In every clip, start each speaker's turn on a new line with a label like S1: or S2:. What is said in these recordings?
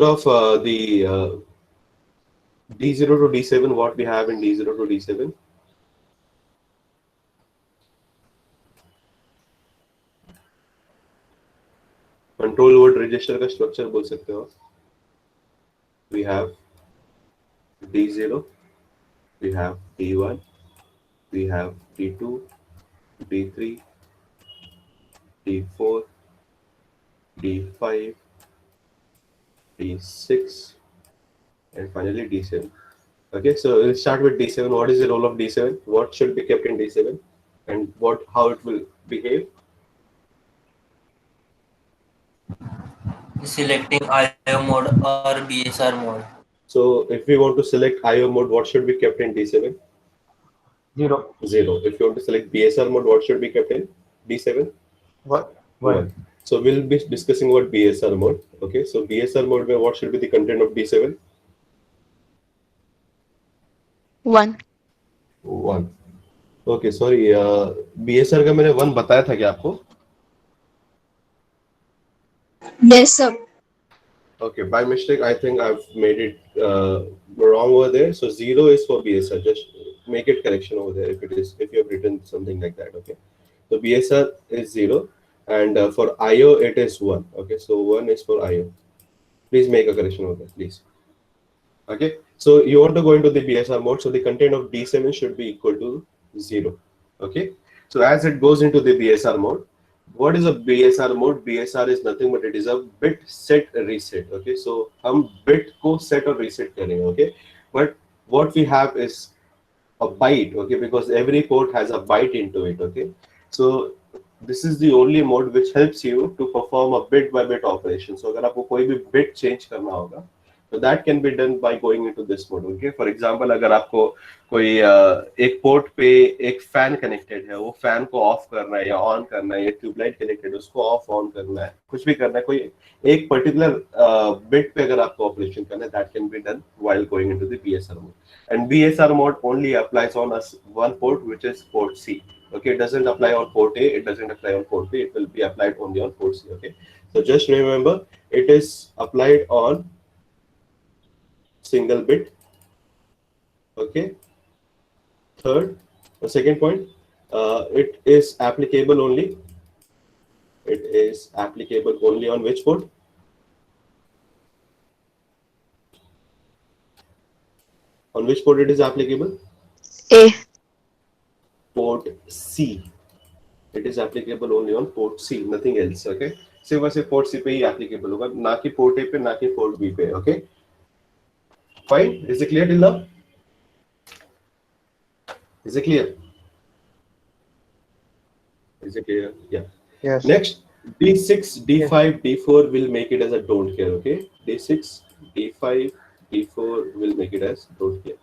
S1: of the D0 to D7, what we have in D0 to D7? Control word register का structure बोल सकते हो. We have D0, we have D1, we have D2, D3, D4, D5, D6, and finally D7. Okay, so we'll start with D7. What is the role of D7? What should be kept in D7, and how it will behave?
S2: Selecting IO mode or BSR mode.
S1: So if we want to select IO mode, what should be kept in D7?
S3: 0.
S1: 0. If you want to select BSR mode, what should be kept in D7? 1. So we'll be discussing about BSR mode. Okay, so BSR mode, what should be the content of D7?
S4: 1.
S1: 1. Okay, sorry. BSR का मैंने 1 बताया था क्या आपको?
S4: Yes, sir.
S1: Okay, by mistake, I think I've made it wrong over there. So 0 is for BSR. Just make it correction over there if you have written something like that. Okay, so BSR is 0, and for IO it is 1. Okay, so 1 is for IO. Please make a correction over there, please. Okay, so you want to go into the BSR mode. So the content of D7 should be equal to 0. Okay, so as it goes into the BSR mode. What is a BSR mode? BSR is nothing but it is a bit set reset. Okay, so हम bit को set और reset करेंगे. Okay, but what we have is a byte. Okay, because every port has a byte into it. Okay, so this is the only mode which helps you to perform a bit by bit operation. So अगर आपको कोई भी bit change करना होगा, so that can be done by going into this mode. Okay, for example, अगर आपको कोई एक पोर्ट पे एक फैन कनेक्टेड है, वो फैन को ऑफ करना है या ऑन करना है, या ट्यूबलाइट कनेक्टेड है उसको ऑफ ऑन करना है, कुछ भी करना है, कोई एक पर्टिकुलर बिट पे अगर आपको ऑपरेशन करना है, that can be done while going into the BSR mode. And BSR mode only applies on one port, which is port C. Okay, it doesn't apply on port A, it doesn't apply on port B, it will be applied only on port C. Okay, so just remember it is applied on single bit. Okay, second point, it is applicable only on which port? On which port it is applicable?
S4: A.
S1: Port C. It is applicable only on port C, nothing else. Okay, सिर्फ वैसे port C पे ही applicable होगा, ना कि port A पे, ना कि port B पे. Okay, fine. Is it clear till now? Is it clear? Is it clear? Yeah.
S3: Yes.
S1: Next, D6, D5, D4 will make it as a don't care. Okay, D6, D5, D4 will make it as don't care.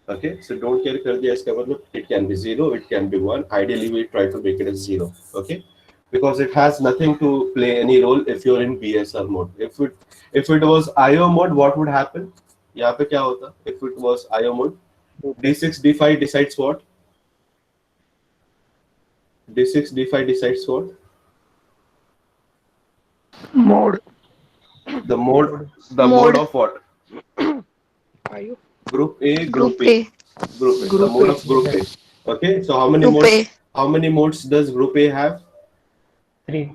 S1: Okay, so don't care कर दिया, इसका मतलब it can be 0, it can be 1. Ideally, we try to make it as 0. Okay, because it has nothing to play any role if you're in BSR mode. If it was IO mode, what would happen? यहाँ पे क्या होता? If it was IO mode, D6, D5 decides what? D6, D5 decides what?
S3: Mode.
S1: The mode of what? Group A, Group A. The mode of Group A. Okay, so how many modes does Group A have?
S3: 3.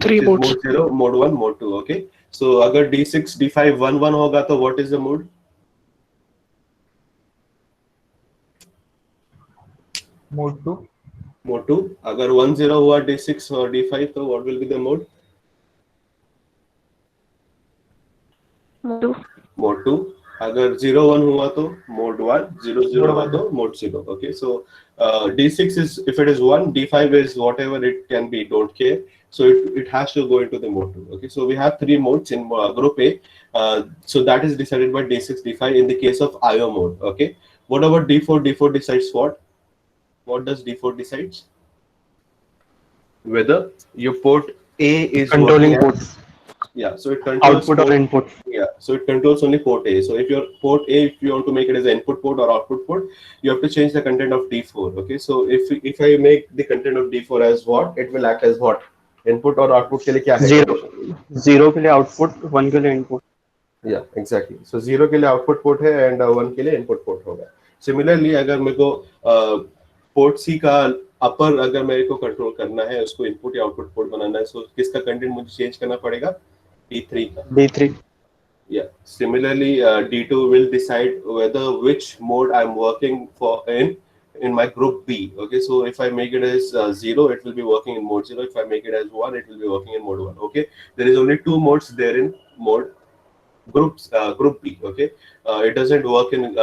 S1: 3 modes. Mode 0, mode 1, mode 2. Okay, so अगर D6, D5 1 1 होगा तो what is the mode?
S3: Mode 2.
S1: Mode 2. अगर 1 0 हुआ D6 और D5 तो what will be the mode?
S4: Mode 2.
S1: Mode 2. अगर 0 1 हुआ तो mode 1, 0 0 हुआ तो mode 0. Okay, so D6 is, if it is 1, D5 is whatever it can be, don't care. So it has to go into the mode 2. Okay, so we have 3 modes in Group A. So that is decided by D6, D5 in the case of IO mode. Okay, what about D4? D4 decides what? What does D4 decides? Whether your port A is
S3: Controlling ports.
S1: Yeah, so it controls
S3: output or input.
S1: Yeah, so it controls only port A. So if your port A, if you want to make it as an input port or output port, you have to change the content of D4. Okay, so if I make the content of D4 as what, it will act as what? Input or output के लिए क्या है?
S3: 0 के लिए output, 1 के लिए input.
S1: या exactly, सो 0 के लिए आउटपुट पोर्ट है एंड 1 के लिए इनपुट पोर्ट होगा. सिमिलरली अगर मेरे को पोर्ट सी का अपर अगर मेरे को कंट्रोल करना है, उसको इनपुट या आउटपुट पोर्ट बनाना है, सो किसका कंटेंट मुझे चेंज करना पड़ेगा? D3 का.
S3: D3.
S1: Yeah. Similarly, D2 will decide whether which mode I'm working for in my group B. Okay, so if I make it as 0, it will be working in mode 0. If I make it as 1, it will be working in mode 1. Okay, there is only two modes there in mode group B. Okay, it doesn't work in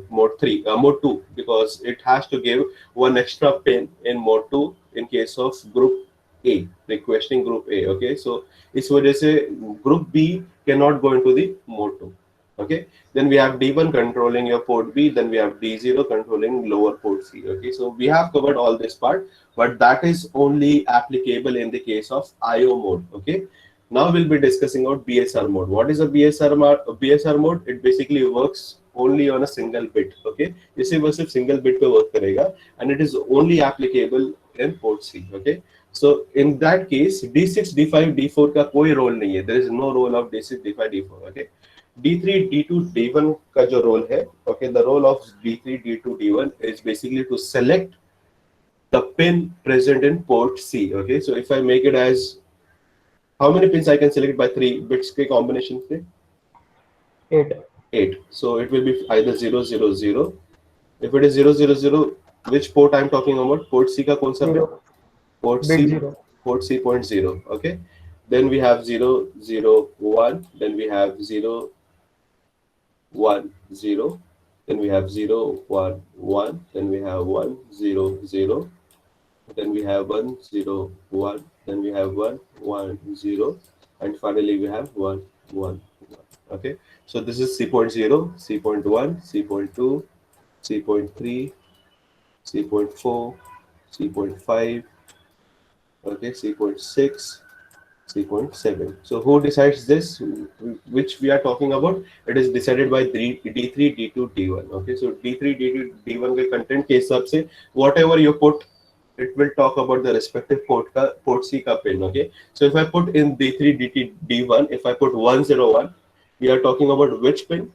S1: mode 2, because it has to give one extra pin in mode 2 in case of group A, requesting group A. Okay, so इस वजह से group B cannot go into the mode 2. Okay, then we have D1 controlling your port B, then we have D0 controlling lower port C. Okay, so we have covered all this part, but that is only applicable in the case of IO mode. Okay, now we'll be discussing about BSR mode. What is a BSR mode? It basically works only on a single bit. Okay, इसे वो सिर्फ single bit पे work करेगा, and it is only applicable in port C. Okay, so in that case D6, D5, D4 का कोई role नहीं है. There is no role of D6, D5, D4. Okay, D3, D2, D1 का जो role है, okay, the role of D3, D2, D1 is basically to select the pin present in port C. Okay, so if I make it as, how many pins I can select by 3 bits के combination से?
S3: 8.
S1: 8. So it will be either 0, 0, 0. If it is 0, 0, 0, which port I am talking about? Port C का कौन सा pin?
S3: 0.
S1: Port
S3: Bit
S1: C.
S3: 0.
S1: Port C point 0. Okay. Then we have 0, 0, 1. Then we have 0, 1, 0. Then we have 0, 1, 1. Then we have 1, 0, 0. Then we have 1, 0, 1. Then we have 1, 1, 0. And finally we have 1, 1, 1. Okay. So this is C.0, C.1, C.2, C.3, C.4, C.5. Okay, C.6, C.7. So who decides this? Which we are talking about? It is decided by D3, D2, D1. Okay, so D3, D2, D1 के content के हिसाब से whatever you put, it will talk about the respective port C का pin. Okay, so if I put in D3, D2, D1, if I put 101, we are talking about which pin?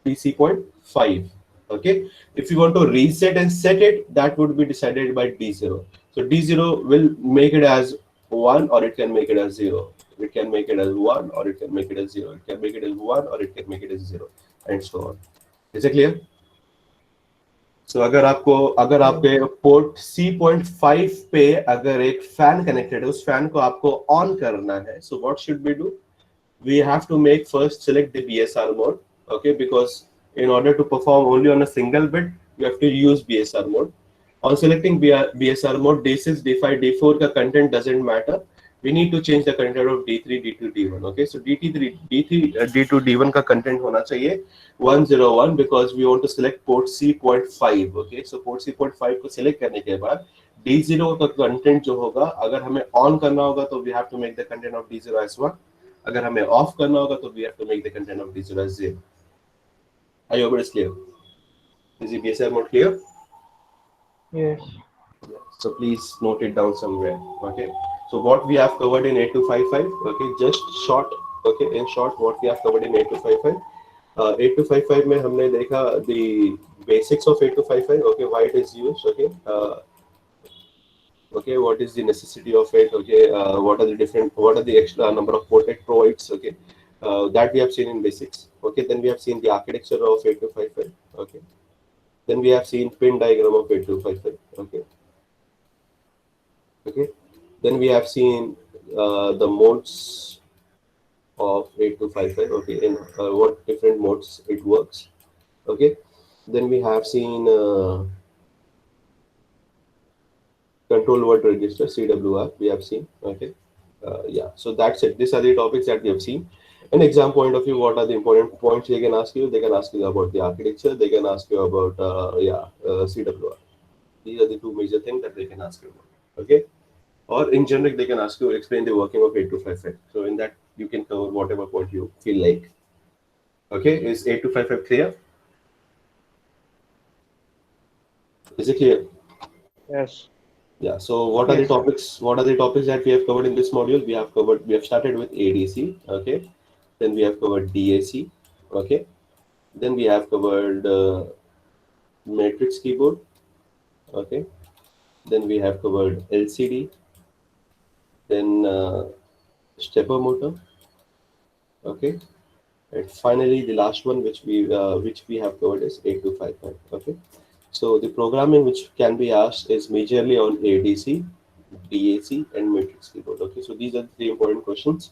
S1: PC.5. Okay, if you want to reset and set it, that would be decided by D0. So D0 will make it as 1, or it can make it as 0. It can make it as 1, or it can make it as 0. It can make it as 1, or it can make it as 0, and so on. Is it clear? So अगर आपके port C.5 पे अगर एक fan connected है, उस fan को आपको on करना है, so what should we do? We have to select the BSR mode. Okay, because in order to perform only on a single bit, you have to use BSR mode. On selecting BSR mode, D6, D5, D4 का content doesn't matter. We need to change the content of D3, D2, D1. Okay, so D2, D1 का content होना चाहिए 101, because we want to select port C.5. Okay, so port C.5 को select करने के बाद D0 का content जो होगा, अगर हमें on करना होगा तो we have to make the content of D0 as 1. अगर हमें ऑफ करना होगा तो we have to make the content of D0 as 0. I hope it is clear. Is the BSR mode clear?
S3: Yes.
S1: So please note it down somewhere. Okay, so what we have covered in 8255, okay, just short, okay, in short what we have covered in 8255, 8255 में हमने देखा the basics of 8255. Okay, why it is used. Okay, okay, what is the necessity of it? Okay, what are the extra number of port it provides? Okay, that we have seen in basics. Okay, then we have seen the architecture of 8255. Okay, then we have seen pin diagram of 8255. Okay, okay, then we have seen the modes of 8255. Okay, in what different modes it works. Okay, then we have seen control word register, CWR, we have seen. Okay, yeah, so that's it. These are the topics that we have seen. In exam point of view, what are the important points they can ask you? They can ask you about the architecture. They can ask you about CWR. These are the two major things that they can ask you about. Okay, or in general they can ask you explain the working of 8255. So in that you can cover whatever point you feel like. Okay, is 8255 clear? Is it clear?
S3: Yes.
S1: Yeah. So what are the topics? What are the topics that we have covered in this module? We have started with ADC. Okay. Then we have covered DAC. Okay. Then we have covered matrix keyboard. Okay. Then we have covered LCD. Then stepper motor. Okay. And finally, the last one which we have covered is 8255. Okay. So the programming which can be asked is majorly on ADC, DAC, and matrix keyboard. Okay, so these are the three important questions,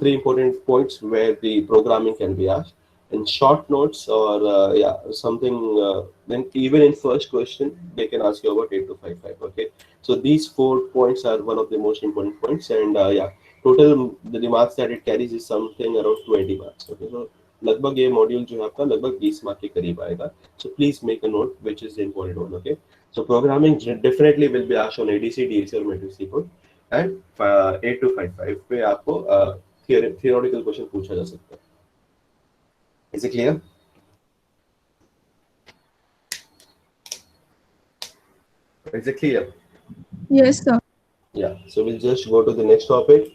S1: three important points where the programming can be asked. In short notes or yeah, something. Then even in first question, they can ask you about 8255. Okay, so these 4 points are one of the most important points, and yeah, total the marks that it carries is something around 20 marks. Okay, so लगभग ये module जो है आपका लगभग 20 mark के करीब आएगा. So please make a note which is the important one. Okay. So programming definitely will be asked on ADC, DAC or matrix keyboard, and 8255 पे आपको theoretical question पूछा जा सकता है. Is it clear? Is it clear?
S4: Yes, sir.
S1: Yeah. So we'll just go to the next topic.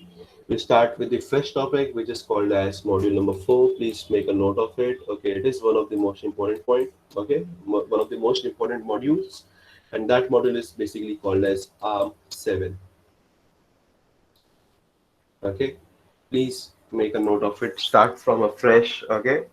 S1: We start with the fresh topic, which is called as module number 4. Please make a note of it. Okay, it is one of the most important point. Okay, one of the most important modules, and that module is basically called as ARM7. Okay, please make a note of it. Start from a fresh. Okay,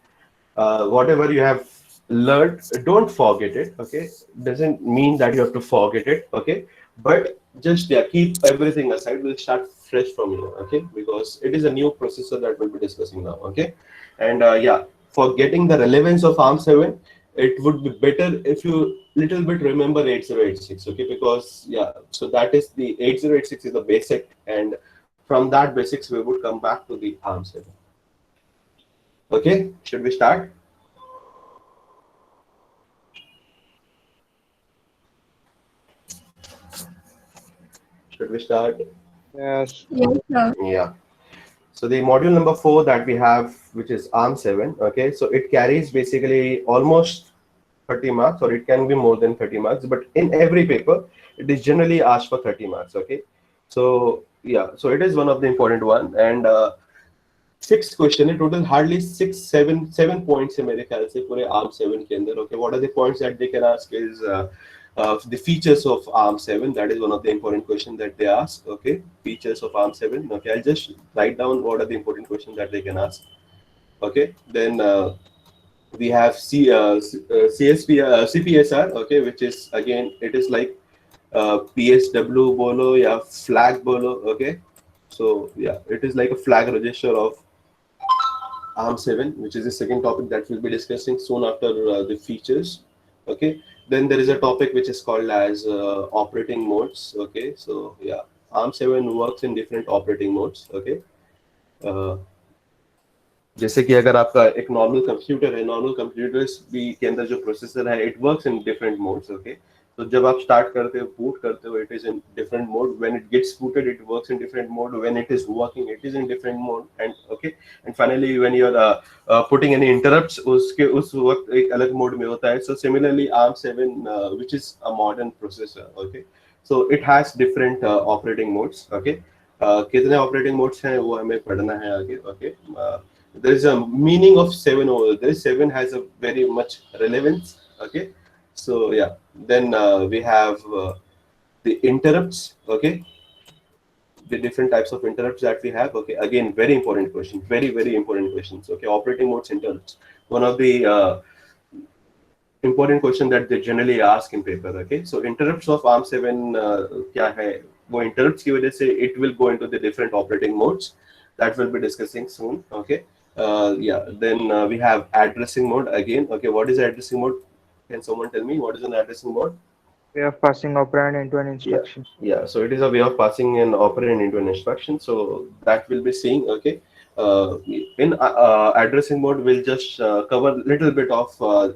S1: whatever you have learned, don't forget it. Okay, doesn't mean that you have to forget it. Okay, but just yeah, keep everything aside. We'll start fresh from here. Okay, because it is a new processor that we'll be discussing now. Okay, and yeah, for getting the relevance of ARM7, it would be better if you little bit remember 8086. Okay, because yeah, so that is the 8086 is the basic, and from that basics we would come back to the ARM7. Okay, should we start? Should we start?
S3: Yes.
S4: Yes, sir.
S1: Yeah. So the module number 4 that we have, which is ARM7, okay, so it carries basically almost 30 marks, or it can be more than 30 marks, but in every paper, it is generally asked for 30 marks, okay. So yeah, so it is one of the important one, and 6 question है total, hardly 6 7 points है मेरे ख्याल से पूरे ARM7 के अंदर. Okay, what are the points that they can ask is the features of ARM7. That is one of the important questions that they ask. Okay, features of ARM7. Okay, I'll just write down what are the important questions that they can ask. Okay, then we have CPSR. Okay, which is again it is like PSW bolo या flag bolo. Okay, so yeah, it is like a flag register of ARM7, which is the second topic that we'll be discussing soon after the features. Okay, then there is a topic which is called as operating modes. Okay, so yeah, ARM7 works in different operating modes. Okay, uh, जैसे कि अगर आपका एक normal computer है, normal computers भी के अंदर जो प्रोसेसर है, it works in different modes. Okay, तो जब आप स्टार्ट करते हो, बूट करते हो, it is in different mode. When it gets booted, it works in different mode. When it is working, it is in different mode. And okay, and finally when you are putting any interrupts, उसके उस वक्त एक अलग mode में होता है. So similarly ARM7 which is a modern processor. Okay, so it has different operating modes. Okay, कितने operating modes हैं वो हमें पढ़ना है आगे. Okay, there is a meaning of 7 over there. 7 has a very much relevance. Okay, so yeah, then we have the interrupts. Okay, the different types of interrupts that we have. Okay, again, very important question, very important questions. Okay, operating modes interrupts, one of the important question that they generally ask in paper. Okay, so interrupts of ARM7 क्या है, वो interrupts की वजह से it will go into the different operating modes that we'll be discussing soon. Okay, yeah, then we have addressing mode again. Okay, what is addressing mode? Can someone tell me what is an addressing mode?
S3: We are passing operand into an instruction.
S1: Yeah, so it is a way of passing an operand into an instruction. So that will be seeing. Okay, in addressing mode, we'll just cover a little bit of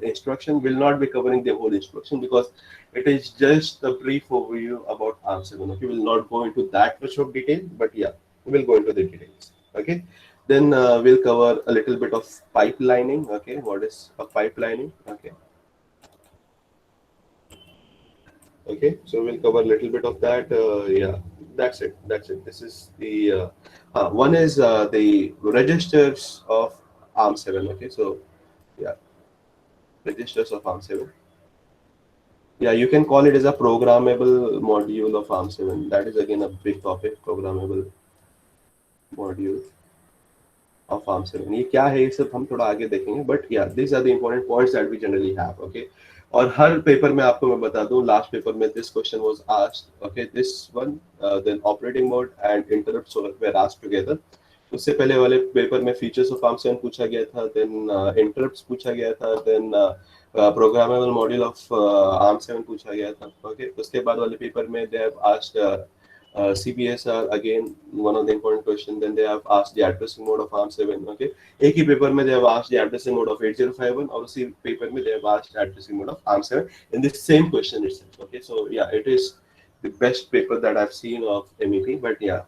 S1: instruction. We'll not be covering the whole instruction because it is just a brief overview about ARM7. Okay, we'll not go into that much of detail, but yeah, we'll go into the details. Okay, then we'll cover a little bit of pipelining. Okay, what is a pipelining? Okay. Okay, so we'll cover a little bit of that. Yeah, That's it. That's it. This is the one is the registers of ARM7. Okay, so yeah, registers of ARM7. Yeah, you can call it as a programmable module of ARM7. That is again a big topic. Programmable module of ARM7. ये क्या है ये सब हम थोड़ा आगे देखेंगे. But yeah, these are the important points that we generally have. Okay. और हर पेपर में आपको मैं बता दूं, लास्ट पेपर में this question was asked. Okay, this one, then operating mode and interrupts were asked together. उससे पहले वाले पेपर में फीचर्स ऑफ ARM7 पूछा गया था, देन इंटरप्ट्स पूछा गया था, then programmable module of ARM7 पूछा गया था. ओके, उसके बाद वाले पेपर में they have asked CPSR again, one of the important question. Then they have asked the addressing mode of ARM7. Okay, एक ही पेपर में they have asked the addressing mode of 8051 और उसी पेपर में they have asked addressing mode of ARM7 in the same question itself. Okay, so yeah, it is the best paper that I've seen of MEP. But yeah,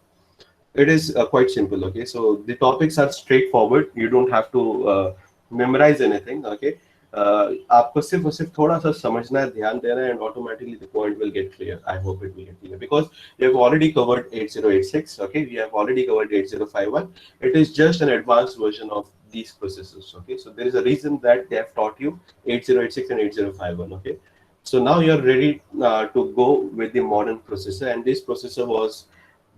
S1: it is quite simple. Okay, so the topics are straightforward. You don't have to memorize anything. Okay, आपको सिर्फ और सिर्फ थोड़ा सा समझना है, ध्यान देना है, and automatically the point will get clear. I hope it will get clear because we have already covered 8086. Okay, we have already covered 8051. It is just an advanced version of these processors. Okay, so there is a reason that they have taught you 8086 and 8051. Okay, so now you are ready to go with the modern processor, and this processor was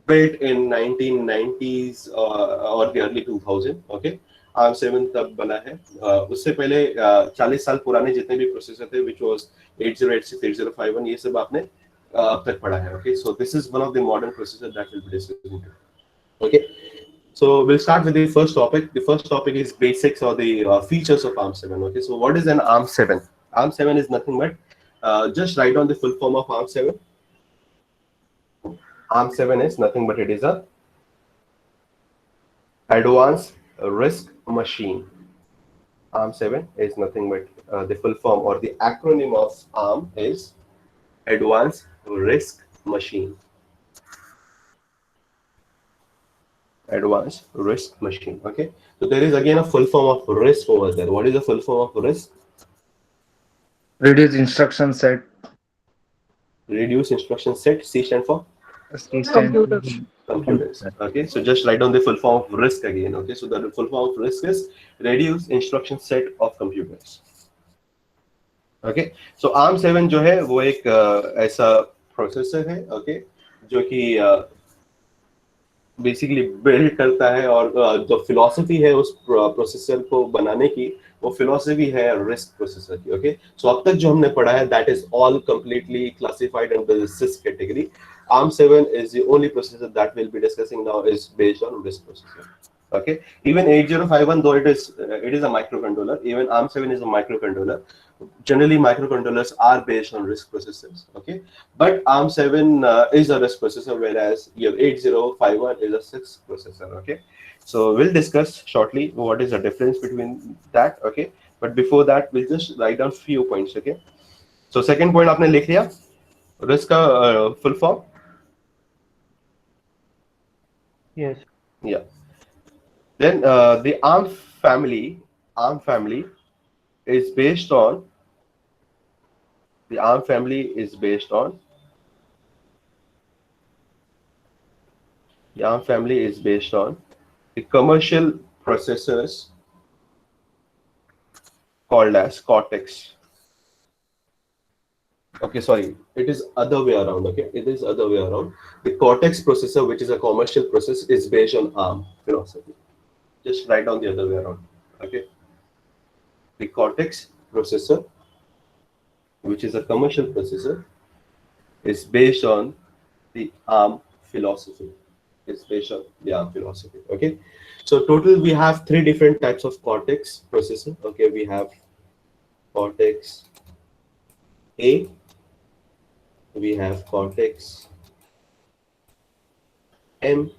S1: built in 1990s or the early 2000. Okay, ARM7 तब बना है. उससे पहले 40 साल पुराने जितने भी processor थे, which was 8086, 8051, ये सब आपने अब तक पढ़ा है. Okay, so this is one of the modern processor that we'll be discussing today. Okay, so we'll start with the first topic. The first topic is basics or the features of ARM7. Okay, so what is an ARM7? ARM7 is nothing but just write down the full form of ARM7. ARM7 is nothing but it is a advanced RISC machine. ARM7 is nothing but the full form or the acronym of ARM is Advanced RISC Machine. Advanced RISC Machine. Okay, so there is again a full form of RISC over there. What is the full form of RISC?
S5: Reduce instruction set.
S1: Reduce instruction set. C stand for
S3: Computers.
S1: computers. Okay, so just write down the full form of RISC again. Okay, so the full form of RISC is reduce instruction set of computers. Okay, so ARM7 जो है वो एक ऐसा processor है. Okay, जो कि basically build करता है और जो फिलॉसफी है उस प्रोसेसर को बनाने की, वो फिलॉसफी है रिस्क प्रोसेसर की. ओके, सो अब तक जो हमने पढ़ा है that is all completely classified under the risk category. ARM7 is the only processor that we'll be discussing now is based on RISC processor. Okay, even 8051, though it is a microcontroller, even ARM7 is a microcontroller. Generally microcontrollers are based on RISC processors. Okay, but ARM7 is a RISC processor, whereas your 8051 is a CISC processor. Okay, so we'll discuss shortly what is the difference between that. Okay, but before that we'll just write down few points. Okay, so second point आपने लिख लिया, RISC का full form.
S3: Yes.
S1: Yeah. Then the ARM family is based on the ARM family is based on the commercial processors called as Cortex. Okay, sorry, it is other way around. Okay, it is other way around. The Cortex processor, which is a commercial process, is based on ARM philosophy. Just write down the other way around. Okay, the Cortex processor, which is a commercial processor, is based on the ARM philosophy. It's based on the ARM philosophy. Okay, so total we have 3 different types of Cortex processor. Okay, we have Cortex A, we have Cortex M,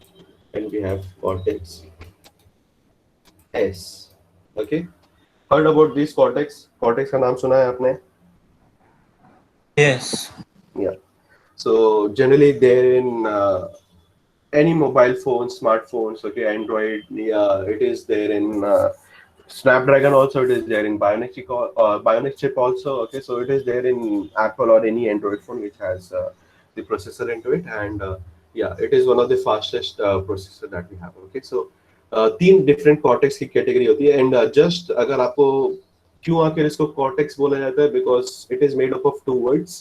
S1: and we have Cortex S. Okay, heard about this Cortex? Cortex का नाम सुना है आपने?
S2: Yes.
S1: Yeah. So generally they're in any mobile phone, smartphones. Okay, Android. Yeah, it is there in Snapdragon also. It is there in Bionic chip also. Okay, so it is there in Apple or any Android phone which has the processor into it, and Yeah, it is one of the fastest processor that we have. Okay, so तीन different cortex की category होती है, and just अगर आपको क्यों आखिर इसको cortex बोला जाता है, because it is made up of two words.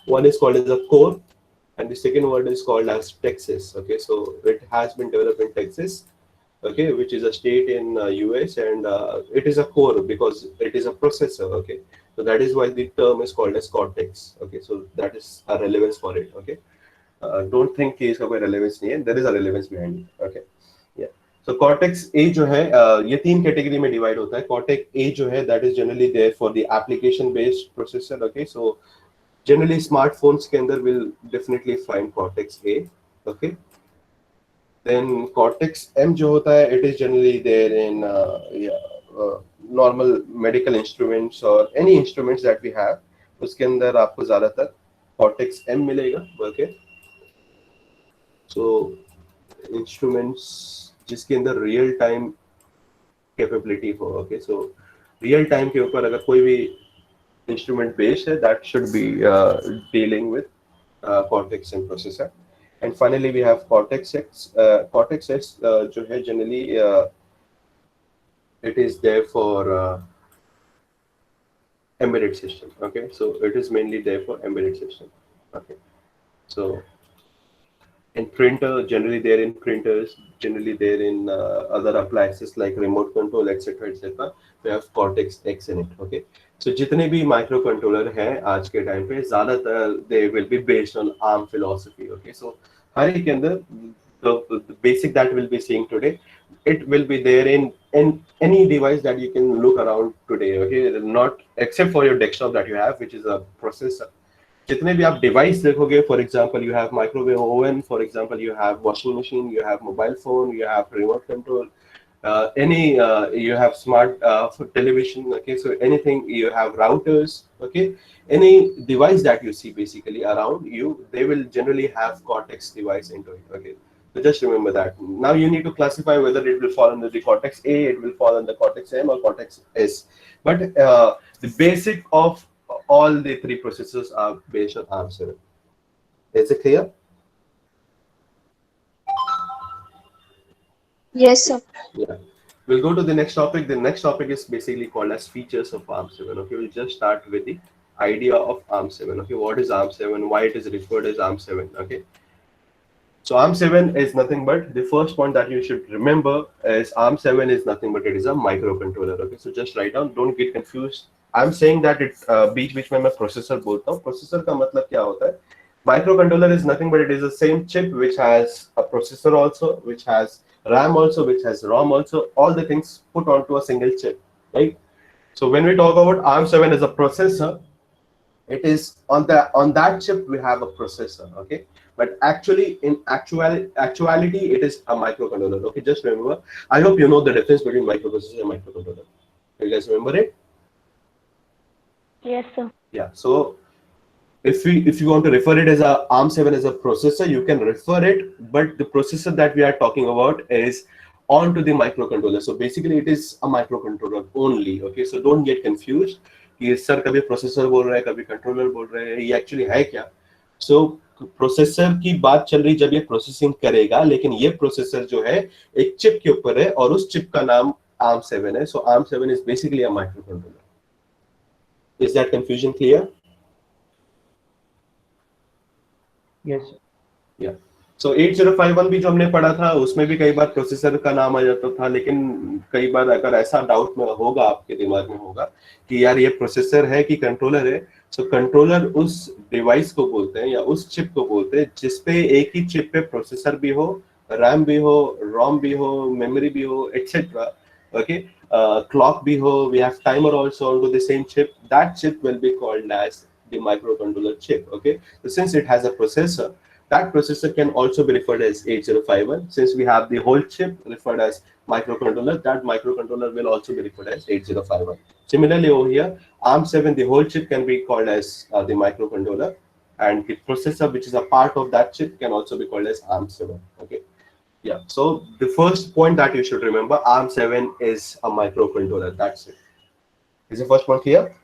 S1: One is called as a core, and the second word is called as Texas. Okay, so it has been developed in Texas, okay, which is a state in US, and it is a core because it is a processor. Okay, so that is why the term is called as cortex. Okay, so that is a relevance for it. Okay, don't think कि इसका कोई relevance नहीं है, there is a relevance behind it. Okay, yeah. So cortex A जो है ये तीन category में डिवाइड होता है. Cortex A जो है that is generally there for the application based processor. Okay, so generally smartphones के अंदर will definitely find Cortex A. Okay, then Cortex M जो होता है it is generally there in normal medical instruments or any instruments that we have. उसके अंदर आपको ज़्यादातर Cortex M मिलेगा. Okay, so instruments जिसके अंदर रियल टाइम कैपेबिलिटी हो. ओके, सो रियल टाइम के ऊपर अगर कोई भी इंस्ट्रूमेंट बेस्ड है that should be dealing with cortex and processor. And finally we have cortex X. Cortex X जो है generally it is there for embedded system. Okay, so it is mainly there for embedded system. Okay, so in printer, generally they're in printers, generally they're in other appliances like remote control, etc., etc. We have Cortex X in it. Okay, so जितने भी micro controller हैं आज के time पे ज़्यादातर they will be based on ARM philosophy. Okay, so हर एक के अंदर the basic that we'll be seeing today, it will be there in any device that you can look around today. Okay, not except for your desktop that you have, which is a processor. जितने भी आप device देखोगे, for example you have microwave oven, for example you have washing machine, you have mobile phone, you have remote control, any you have smart television. Okay, so anything, you have routers. Okay, any device that you see basically around you, they will generally have Cortex device into it. Okay, so just remember that. Now you need to classify whether it will fall under the Cortex A, it will fall under Cortex M or Cortex S. But the basic of all the three processors are based on ARM7. Is it clear?
S4: Yes, sir.
S1: Yeah. We'll go to the next topic. The next topic is basically called as features of ARM7. Okay, we'll just start with the idea of ARM7. Okay, what is ARM7? Why it is referred as ARM7? Okay, so ARM7 is nothing but, the first point that you should remember is ARM7 is nothing but it is a microcontroller. Okay, so just write down, don't get confused. I'm saying that it बीच में मैं processor बोलता हूँ. Processor का मतलब क्या होता है? Microcontroller is nothing but it is the same chip which has a processor also, which has RAM also, which has ROM also, all the things put onto a single chip, right? So when we talk about ARM7 as a processor, it is on that chip we have a processor. Okay, but actually in actuality it is a microcontroller. Okay, just remember, I hope you know the difference between microprocessor and microcontroller. You guys remember it?
S4: Yes, sir.
S1: Yeah, so if you want to refer it as a ARM7 as a processor, you can refer it, but the processor that we are talking about is onto the microcontroller. So basically it is a microcontroller only. Okay, so don't get confused कि sir कभी processor बोल रहे हैं, कभी controller बोल रहे हैं, ये एक्चुअली है क्या? सो प्रोसेसर की बात चल रही जब ये प्रोसेसिंग करेगा, लेकिन ये प्रोसेसर जो है एक चिप के ऊपर है और उस चिप का नाम ARM7 है. सो ARM7 is basically a microcontroller. Is that confusion clear?
S3: Yes.
S1: Yeah सो 8051 भी जो हमने पढ़ा था उसमें भी कई बार प्रोसेसर का नाम आ जाता था, लेकिन कई बार अगर ऐसा डाउट में होगा, आपके दिमाग में होगा कि यार ये प्रोसेसर है कि कंट्रोलर है, सो कंट्रोलर उस डिवाइस को बोलते हैं या उस चिप को बोलते हैं जिसपे एक ही चिप पे प्रोसेसर भी हो, रैम भी हो, रोम भी हो, मेमोरी भी हो, एटसेट्रा. Okay, clock भी हो, we have timer also onto the same chip. That chip will be called as the microcontroller chip. Okay, so since it has a processor, that processor can also be referred as 8051. Since we have the whole chip referred as microcontroller, that microcontroller will also be referred as 8051. Similarly over here, ARM7, the whole chip can be called as the microcontroller, and the processor which is a part of that chip can also be called as ARM7. Okay. Yeah, so the first point that you should remember, ARM7 is a microcontroller. That's it. Is the first point clear?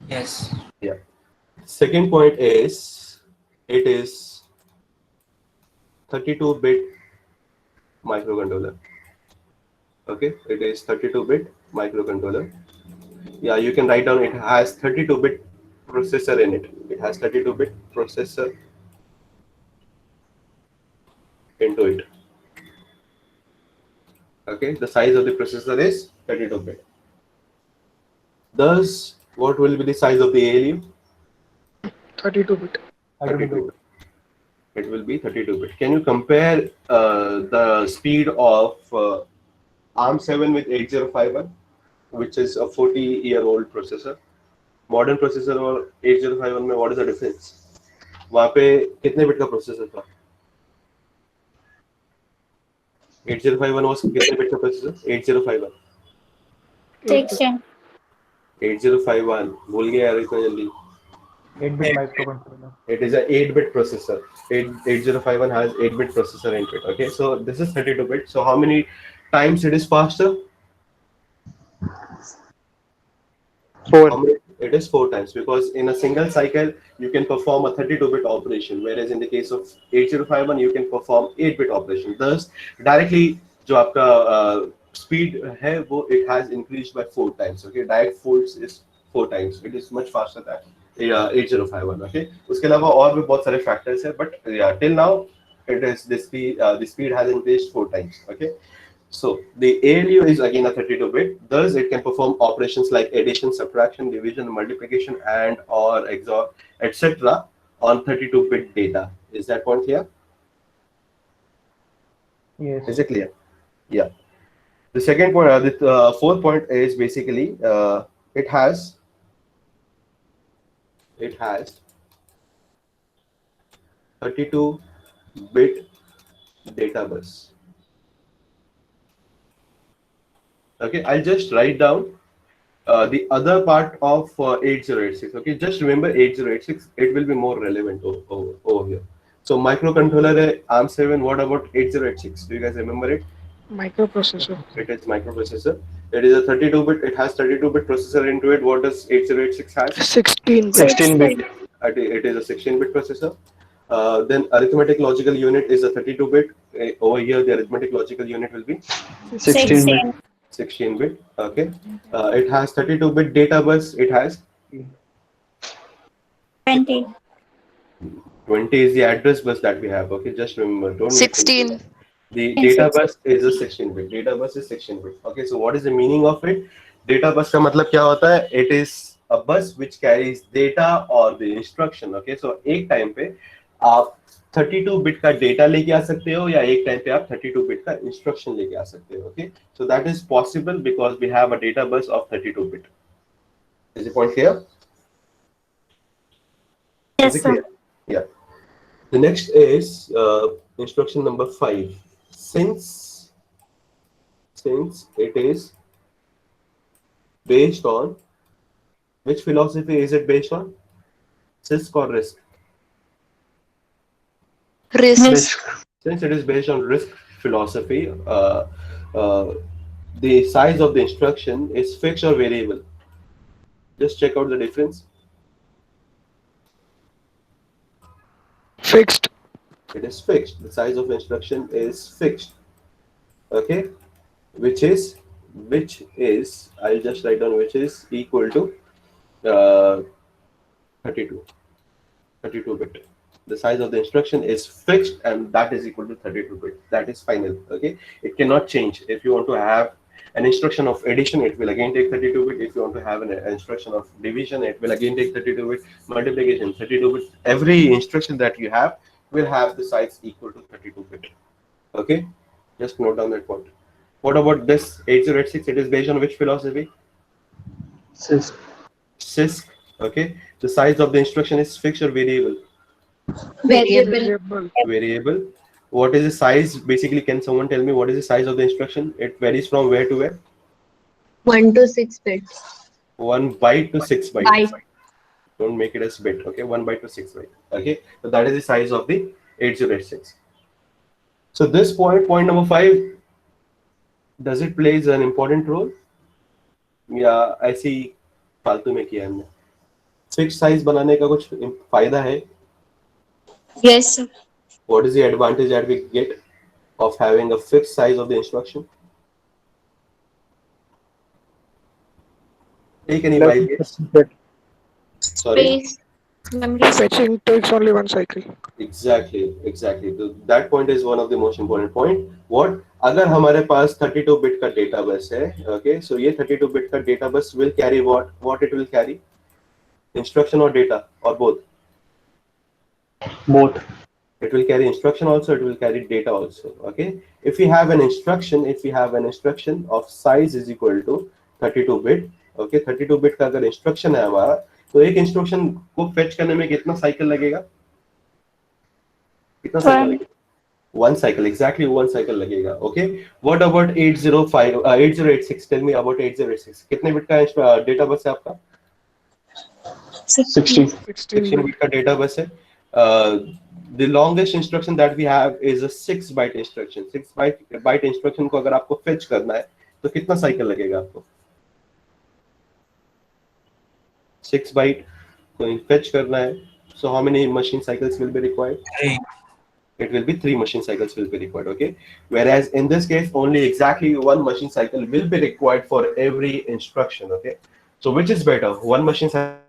S2: Yes.
S1: Yeah. Second point is it is 32-bit microcontroller. Okay, it is 32-bit microcontroller. Yeah, you can write down it has 32-bit processor in it. It has 32-bit processor into it. Okay, the size of the processor is 32-bit. Thus, what will be the size of the ALU?
S5: 32-bit.
S1: 32-bit. It will be 32-bit. Can you compare the speed of ARM7 with 8051, which is a 40-year-old processor? Modern processor और 8051 में what is the difference? वहाँ पे कितने bit का processor था? 8051 was कितने bit का processor? 8051.
S4: 16.
S1: 8051 भूल गया यार इतना जल्दी.
S3: 8-bit microcontroller.
S1: It is a 8-bit processor. 8051 has 8-bit processor into it. Okay, so this is 32-bit. So how many times it is faster?
S5: 4.
S1: It is 4 times, because in a single cycle you can perform a 32-bit operation, whereas in the case of 8051 you can perform 8-bit operation. Thus, directly जो आपका speed है वो it has increased by 4 times. Okay, direct force is 4 times. It is much faster than 8051. Okay, उसके अलावा और भी बहुत सारे factors है, but yeah, till now it is the speed has increased 4 times. Okay. So the ALU is again a 32-bit. Thus, it can perform operations like addition, subtraction, division, multiplication, and or XOR, etc. on 32-bit data. Is that point clear?
S3: Yes.
S1: Is it clear? Yeah. The second point, the fourth point is basically it has 32-bit data bus. Okay, I'll just write down the other part of 8086. Okay, just remember 8086. It will be more relevant over here. So microcontroller ARM7. What about 8086? Do you guys remember it?
S5: Microprocessor.
S1: It is microprocessor. It is a 32-bit. It has 32-bit processor into it. What does 8086 has?
S5: 16.
S4: 16-bit.
S1: It is a 16-bit processor. Then arithmetic logical unit is a 32-bit. Over here, the arithmetic logical unit will be
S4: 16.
S1: 16-bit. Okay. It has 32-bit data bus. It has
S4: 20.
S1: 20 is the address bus that we have. Okay, just remember. Don't mix it.
S4: 16.
S1: The data bus is a 16-bit. Data bus is 16-bit. Okay, so what is the meaning of it? Data bus का मतलब क्या होता है? It is a bus which carries data or the instruction. Okay, so एक time पे आप 32-bit का data लेके आ सकते हो या एक टाइम पे आप 32-bit का इंस्ट्रक्शन लेके आ सकते हो. Okay, so that is possible because we have a data bus of 32-bit. Is the point clear?
S4: Yes,
S1: Is it
S4: sir.
S1: clear? Yeah. The next is instruction number 5. Since it is based on which philosophy is it based on? CISC or RISC?
S4: Risk.
S1: Since it is based on RISC philosophy, the size of the instruction is fixed or variable. Just check out the difference.
S5: Fixed.
S1: It is fixed. The size of the instruction is fixed. Okay, which is I'll just write down which is equal to 32 bit. The size of the instruction is fixed and that is equal to 32 bit. That is final. Okay, it cannot change. If you want to have an instruction of addition, it will again take 32 bit. If you want to have an instruction of division, it will again take 32 bit. Multiplication 32 bit. Every instruction that you have will have the size equal to 32 bit. Okay, just note down that point. What about this 8086? It is based on which philosophy? CISC. Okay, the size of the instruction is fixed or variable?
S4: Variable.
S1: Variable. What is the size? Basically, can someone tell me what is the size of the instruction? It varies from where to where?
S4: 1 to 6 bits.
S1: 1 byte to 6 bytes.
S4: Byte.
S1: Don't make it as bit. Okay, 1 byte to 6 byte. Okay, so that is the size of the 8086. So this point number 5, does it plays an important role? या ऐसी फालतू में किया हमने? Fix size बनाने का कुछ फायदा है?
S4: Yes, sir.
S1: What is the advantage that we get of having a fixed size of the instruction? Take any
S5: Less
S1: wild guess.
S5: instruction set.
S1: Sorry.
S4: Space, memory.
S5: Fetching takes only one cycle.
S1: Exactly, exactly. That point is one of the most important point. What? अगर हमारे पास 32 bit का data bus है, okay? So ये 32 bit का data bus will carry what? What it will carry? Instruction or data or both?
S6: Both.
S1: It will carry instruction also. It will carry data also. Okay. If we have an instruction, of size is equal to 32 bit. Okay. 32 bit का अगर instruction है हमारा, तो एक instruction को fetch करने में कितना cycle लगेगा? कितना cycle
S4: One.
S1: लगेगा? One cycle, exactly one cycle लगेगा. Okay. What about 805, 8086? Tell me about 8086. कितने bit का data bus है आपका?
S6: 60.
S5: 16
S1: 16
S5: bit.
S1: bit का data bus है. The longest instruction that we have is a 6 byte instruction. 6 byte instruction को अगर आपको fetch करना है तो कितना cycle लगेगा आपको? 6 byte को fetch करना है. So how many machine cycles will be required?
S2: 3.
S1: It will be 3 machine cycles will be required. Okay. Whereas in this case, only exactly one machine cycle will be required for every instruction. Okay. So which is better, one machine cycle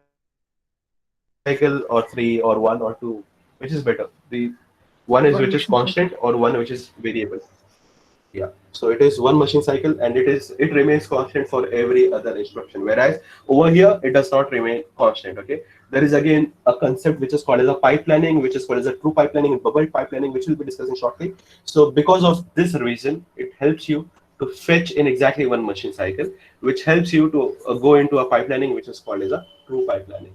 S1: or 3 or 1 or 2? Which is better? The one is
S5: One
S1: which is
S5: machine cycle.
S1: constant or one which is variable? Yeah. So it is one machine cycle and it remains constant for every other instruction. Whereas over here it does not remain constant. Okay. There is again a concept which is called as a pipelining, which is called as a true pipelining and bubble pipelining, which we'll be discussing shortly. So because of this reason, it helps you to fetch in exactly one machine cycle, which helps you to go into a pipelining, which is called as a true pipelining.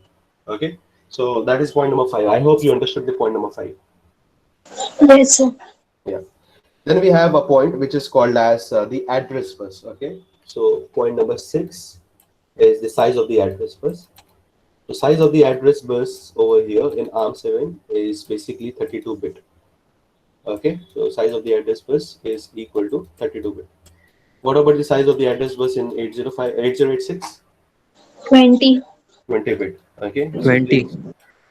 S1: Okay. So that is point number 5. I hope you understood the point number 5.
S4: Yes, sir.
S1: Yeah. Then we have a point which is called as the address bus. Okay. So point number 6 is the size of the address bus. The size of the address bus over here in ARM7 is basically 32 bit. Okay. So size of the address bus is equal to 32 bit. What about the size of the address bus in 805, 8086?
S4: 20.
S1: 20 bit. Okay. So
S2: 20.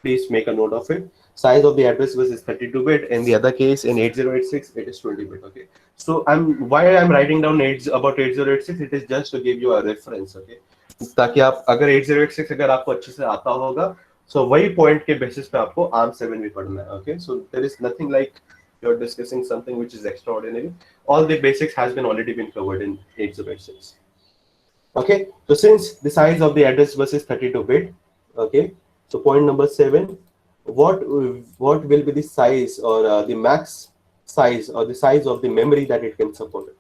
S1: please make a note of it. Size of the address bus is 32 bit. In the other case, in 8086, it is 20 bit. Okay. So why I'm writing down about 8086. It is just to give you a reference. Okay. ताकि आप अगर 8086 अगर आपको अच्छे से आता होगा, so वही point के basis पे आपको ARM7 भी पढ़ना है. Okay. So there is nothing like you're discussing something which is extraordinary. All the basics has been already been covered in 8086. Okay. So since the size of the address bus is 32 bit. Okay. So point number 7, what will be the size or the max size or the size of the memory that it can support?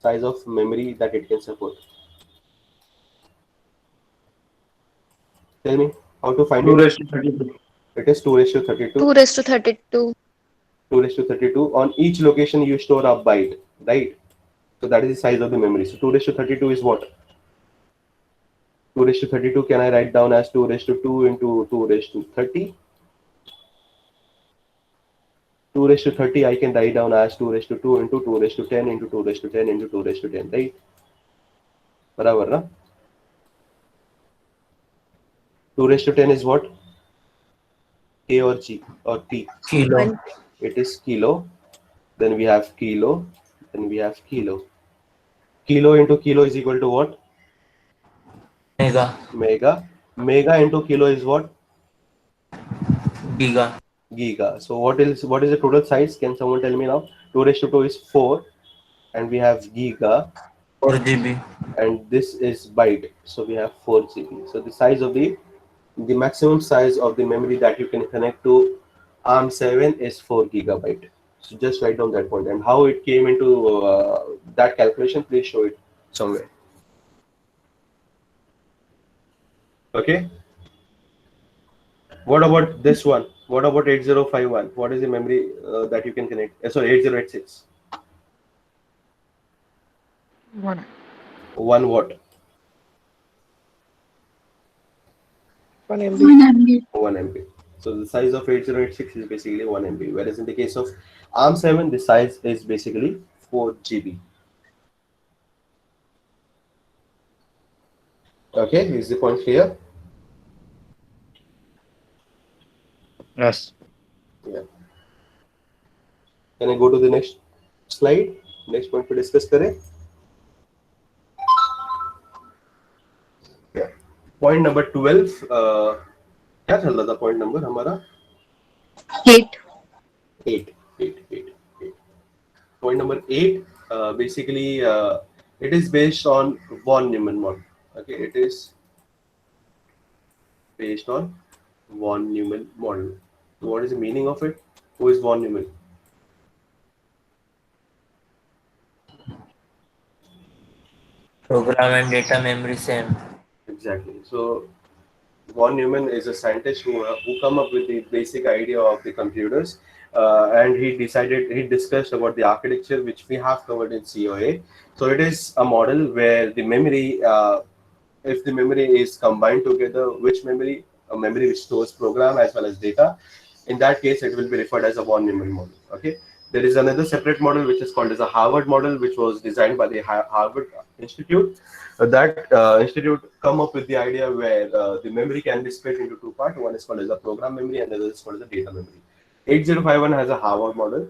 S1: Size of memory that it can support. Tell me how to find
S6: 2
S1: it.
S6: raised to 32.
S1: It is 2 raised to 32.
S4: 2 raised to 32.
S1: 2 raised to 32. On each location you store a byte, right? So that is the size of the memory. So 2 raised to 32 is what? 2 raised to 32 can I write down as 2 raised to 2 into 2 raised to 30? 2 raised to 30 I can write down as 2 raised to 2 into 2 raised to 10 into 2 raised to 10 into 2 raised to 10, right? बराबर ना? 2 raised to 10 is what? A or G or P?
S2: Kilo.
S4: 1.
S1: It is kilo. Then we have kilo. Then we have kilo. Kilo into kilo is equal to what?
S2: Mega.
S1: Mega. Mega into kilo is what?
S2: Giga.
S1: Giga. So what is the total size? Can someone tell me now? 2 raised to 2 is 4, and we have giga,
S2: 4 GB.
S1: and this is byte. So we have 4 GB. So the size of the maximum size of the memory that you can connect to ARM7 is 4 gigabyte. So just write down that point and how it came into that calculation. Please show it somewhere. Okay. What about this one? What about 8051? What is the memory that you can connect? Sorry, 8086.
S5: 1.
S1: 1 what?
S5: 1 MB.
S4: 1 MB.
S1: 1 MB. So the size of 8086 is basically 1 MB. Whereas in the case of ARM7, the size is basically 4 GB. Okay, is the point clear?
S6: Yes.
S1: Yeah. Can I go to the next slide? Next point पे discuss करें. Yeah. Point number 12. क्या चल रहा था point number हमारा?
S4: 8.
S1: 8. 8. 8. 8. Point number 8. Basically, it is based on von Neumann model. Okay, it is based on von Neumann model. So what is the meaning of it? Who is von Neumann?
S2: Program and data memory same.
S1: Exactly. So von Neumann is a scientist who come up with the basic idea of the computers, and he discussed about the architecture which we have covered in COA. So it is a model where the memory, if the memory is combined together, which memory, a memory which stores program as well as data, in that case it will be referred as a von Neumann model. Okay. There is another separate model which is called as a Harvard model, which was designed by the Harvard Institute. That institute come up with the idea where the memory can be split into two parts. One is called as a program memory and the other is called as a data memory. 8051 has a Harvard model.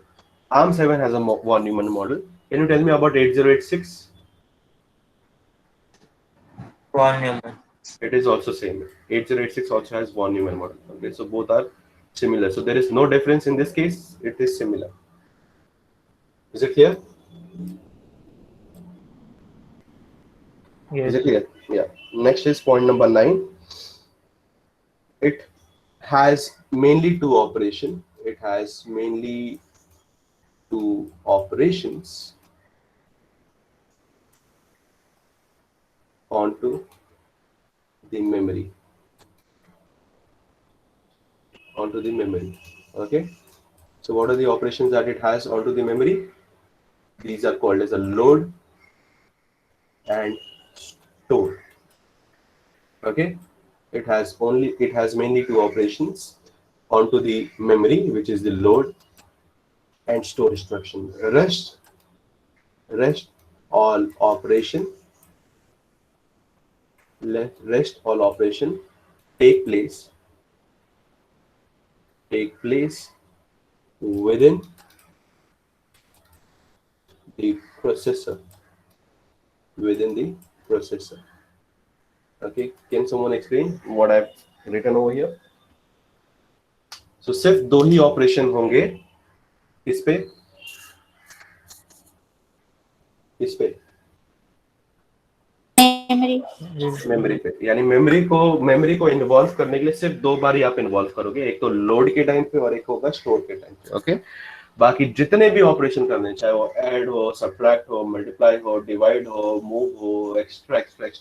S1: ARM7 has a von Neumann model. Can you tell me about 8086?
S2: Von Neumann.
S1: It is also same. 8086 also has von Neumann model. Okay, so both are similar. So there is no difference in this case. It is similar. Is it clear?
S3: Yes.
S1: Is it clear? Yeah. Next is point number 9. It has mainly two operations. It has mainly two operations onto the memory. Onto the memory. Okay. So what are the operations that it has onto the memory? These are called as a load and store. Okay. It has mainly two operations onto the memory, which is the load and store instruction. Rest all operation take place within the processor. Okay, can someone explain what I've written over here? So सिर्फ दो ही operation होंगे किस पे memory पे, यानी memory को involve करने के लिए सिर्फ दो बार ही आप इन्वॉल्व करोगे, एक तो लोड के टाइम पे और एक होगा स्टोर के टाइम पे. ओके, बाकी जितने भी ऑपरेशन करने, चाहे वो ऐड हो, सब्ट्रैक्ट हो, मल्टीप्लाई हो, डिवाइड हो, मूव हो, extra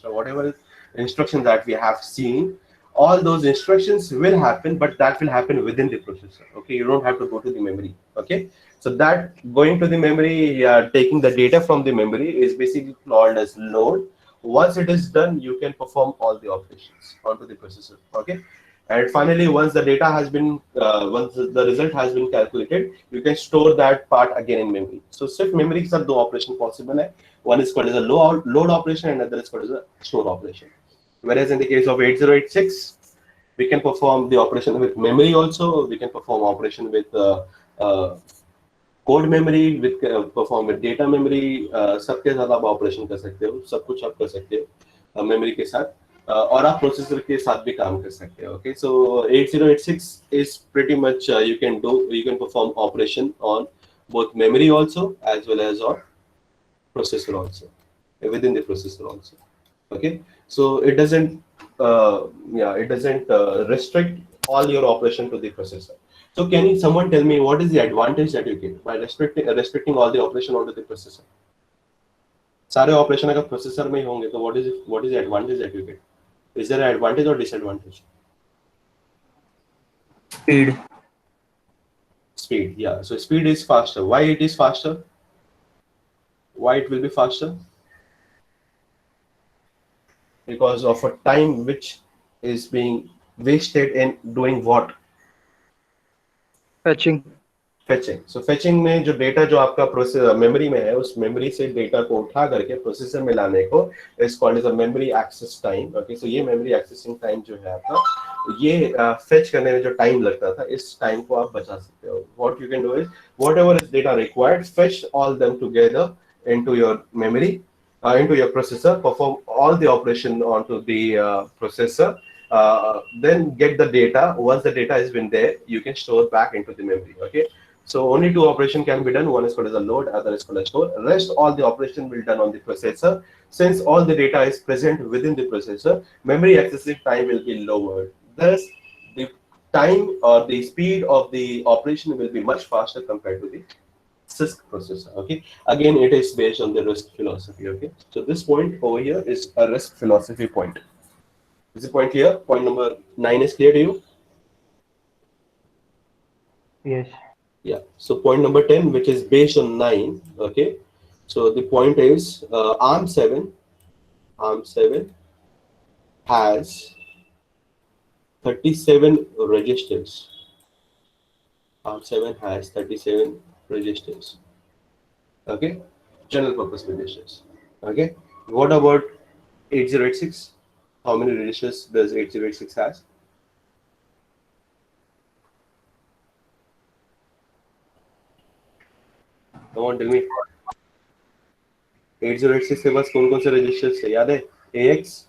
S1: whatever instructions that we have seen, all those instructions will happen, but that will happen within the processor. Okay, you don't have to go to the memory. Okay, so that going to the memory, taking the data from the memory is basically called as load. Once it is done, you can perform all the operations onto the processor. Okay, and finally, once the data has been once the result has been calculated, you can store that part again in memory. So सिर्फ memory के साथ दो operation possible है. One is called as a load operation and another is called as a store operation. Whereas in the case of 8086, we can perform the operation with memory also. We can perform operation with code memory, with perform with data memory. सबके साथ आप operation कर सकते हो, सब कुछ आप कर सकते हो memory के साथ, और आप processor के साथ भी काम कर सकते हो. Okay, so 8086 is pretty much you can perform operation on both memory also as well as on processor also, within the processor also. Okay, so it doesn't restrict all your operation to the processor. So can someone tell me what is the advantage that you get by restricting all the operation onto the processor? सारे operation अगर processor में ही होंगे तो what is the advantage that you get? Is there an advantage or disadvantage? Speed, yeah. So speed is faster. Why it is faster? Why it will be faster? Because of a time which is being wasted in doing what?
S5: Fetching.
S1: So fetching में जो data जो आपका processor memory में है, उस memory से data को उठा करके प्रोसेसर में लाने को is called as a memory access time. Okay, so ये memory accessing time जो है आपका, ये फेच करने में जो टाइम लगता था, इस टाइम को आप बचा सकते हो. What you can do is whatever is data required, fetch all them together into your memory, into your processor, perform all the operation onto the processor, then get the data. Once the data has been there, you can store back into the memory. Okay. So only two operation can be done. One is called as a load, other is called as store. Rest all the operation will be done on the processor. Since all the data is present within the processor, memory accessing time will be lowered. Thus, the time or the speed of the operation will be much faster compared to the CISC processor. Okay. Again, it is based on the RISC philosophy. Okay. So this point over here is a RISC philosophy point. Is the point clear? Point number 9 is clear to you?
S3: Yes.
S1: Yeah. So point number 10, which is based on 9. Okay. So the point is ARM7 has 37 registers. ARM7 has 37 registers. Okay. General purpose registers. Okay. What about 8086? How many registers does 8086 has? Come on, tell me. 8086 के पास कौन कौन से registers है याद है? AX,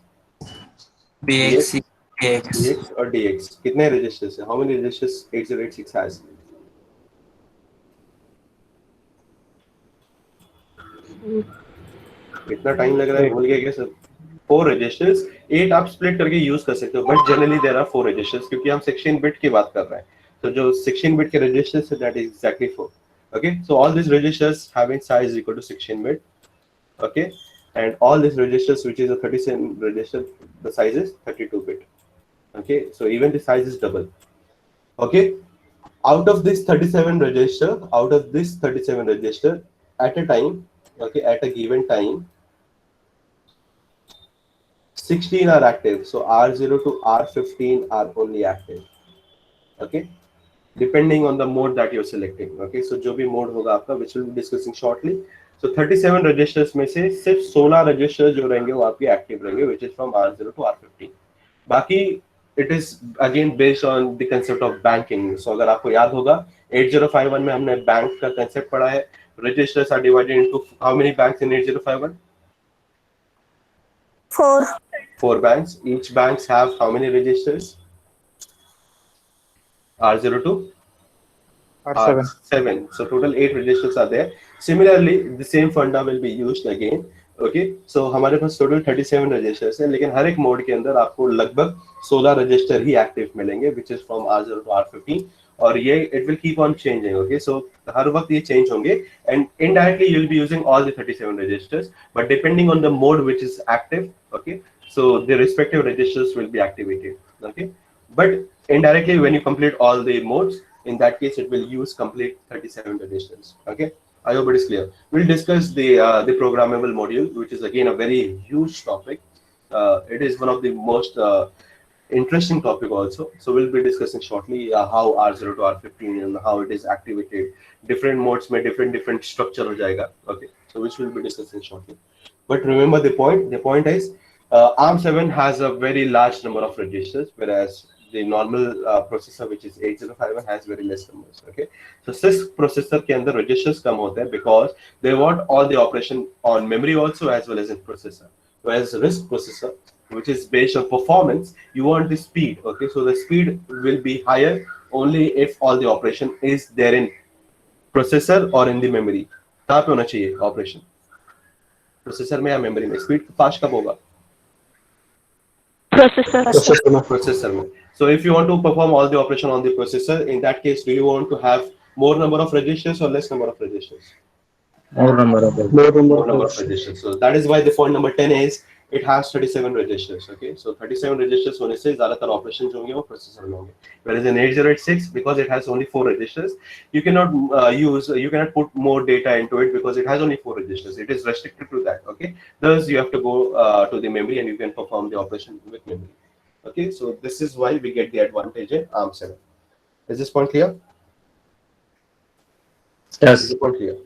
S2: BX, AX.
S1: BX और DX. कितने registers है? How many registers 8086 has? इतना टाइम लग रहा है, भूल गए क्या सर? 4 registers, 8 आप split करके use कर सकते हो, but generally there are 4 registers क्योंकि हम 16 bit की बात कर रहे हैं. तो जो 16 bit के registers है, that is exactly 4. Okay, so all these registers having size is equal to 16 bit. Okay, and all these registers, which is a 37 register, the size is 32 bit. Okay, so even the size is double. Okay, out of this 37 register, at a time, okay, at a given time, 16 are active. So R0 to R15 are only active. Okay, depending on the mode that you're selecting. Okay, so जो भी mode होगा आपका, which we'll be discussing shortly. So 37 registers में से सिर्फ 16 registers जो रहेंगे वो आपके active रहेंगे, which is from R0 to R15. बाकी it is again based on the concept of banking. So अगर आपको याद होगा 8051 में हमने bank का concept पढ़ा है. Registers are divided into how many banks in 8051?
S4: 4.
S1: 4 banks. Each banks have how many registers? R0 to
S3: R7.
S1: R7. So total 8 registers are there. Similarly, the same funda will be used again. Okay, so हमारे पास total 37 registers हैं, लेकिन हर एक mode के अंदर आपको लगभग 16 register ही active मिलेंगे, which is from R0 to R15, और ये it will keep on changing. Okay, so हर वक्त ये change होंगे, and indirectly you will be using all the 37 registers, but depending on the mode which is active, okay, so the respective registers will be activated. Okay, but indirectly when you complete all the modes, in that case it will use complete 37 registers. Okay, I hope it is clear. We'll discuss the programmable module, which is again a very huge topic. It is one of the most interesting topic also. So we'll be discussing shortly how R0 to R15 and how it is activated. Different modes में different structure हो जाएगा. Okay, so which we'll be discussing shortly. But remember the point. The point is ARM7 has a very large number of registers, whereas the normal processor, which is 8051, has very less numbers. Okay, so CISC processor के अंदर registers कम होते हैं because they want all the operation on memory also as well as in processor. Whereas RISC processor, which is based on performance, you want the speed. Okay, so the speed will be higher only if all the operation is there in processor or in the memory. कहाँ पे होना चाहिए operation? Processor में या memory में? Speed fast कब होगा? Processor में. So if you want to perform all the operation on the processor, in that case, do you want to have more number of registers or less number of registers?
S6: More number of
S1: Registers. So that is why the point number 10 is it has 37 registers. Okay, so 37 registers होने से ज़्यादातर operations होंगे वो processor में होंगे. Whereas in 8086, because it has only 4 registers, you cannot you cannot put more data into it because it has only 4 registers. It is restricted to that. Okay, thus you have to go to the memory and you can perform the operation with memory. Okay, so this is why we get the advantage in ARM7. Is this point clear?
S6: Yes.
S1: Is this point clear?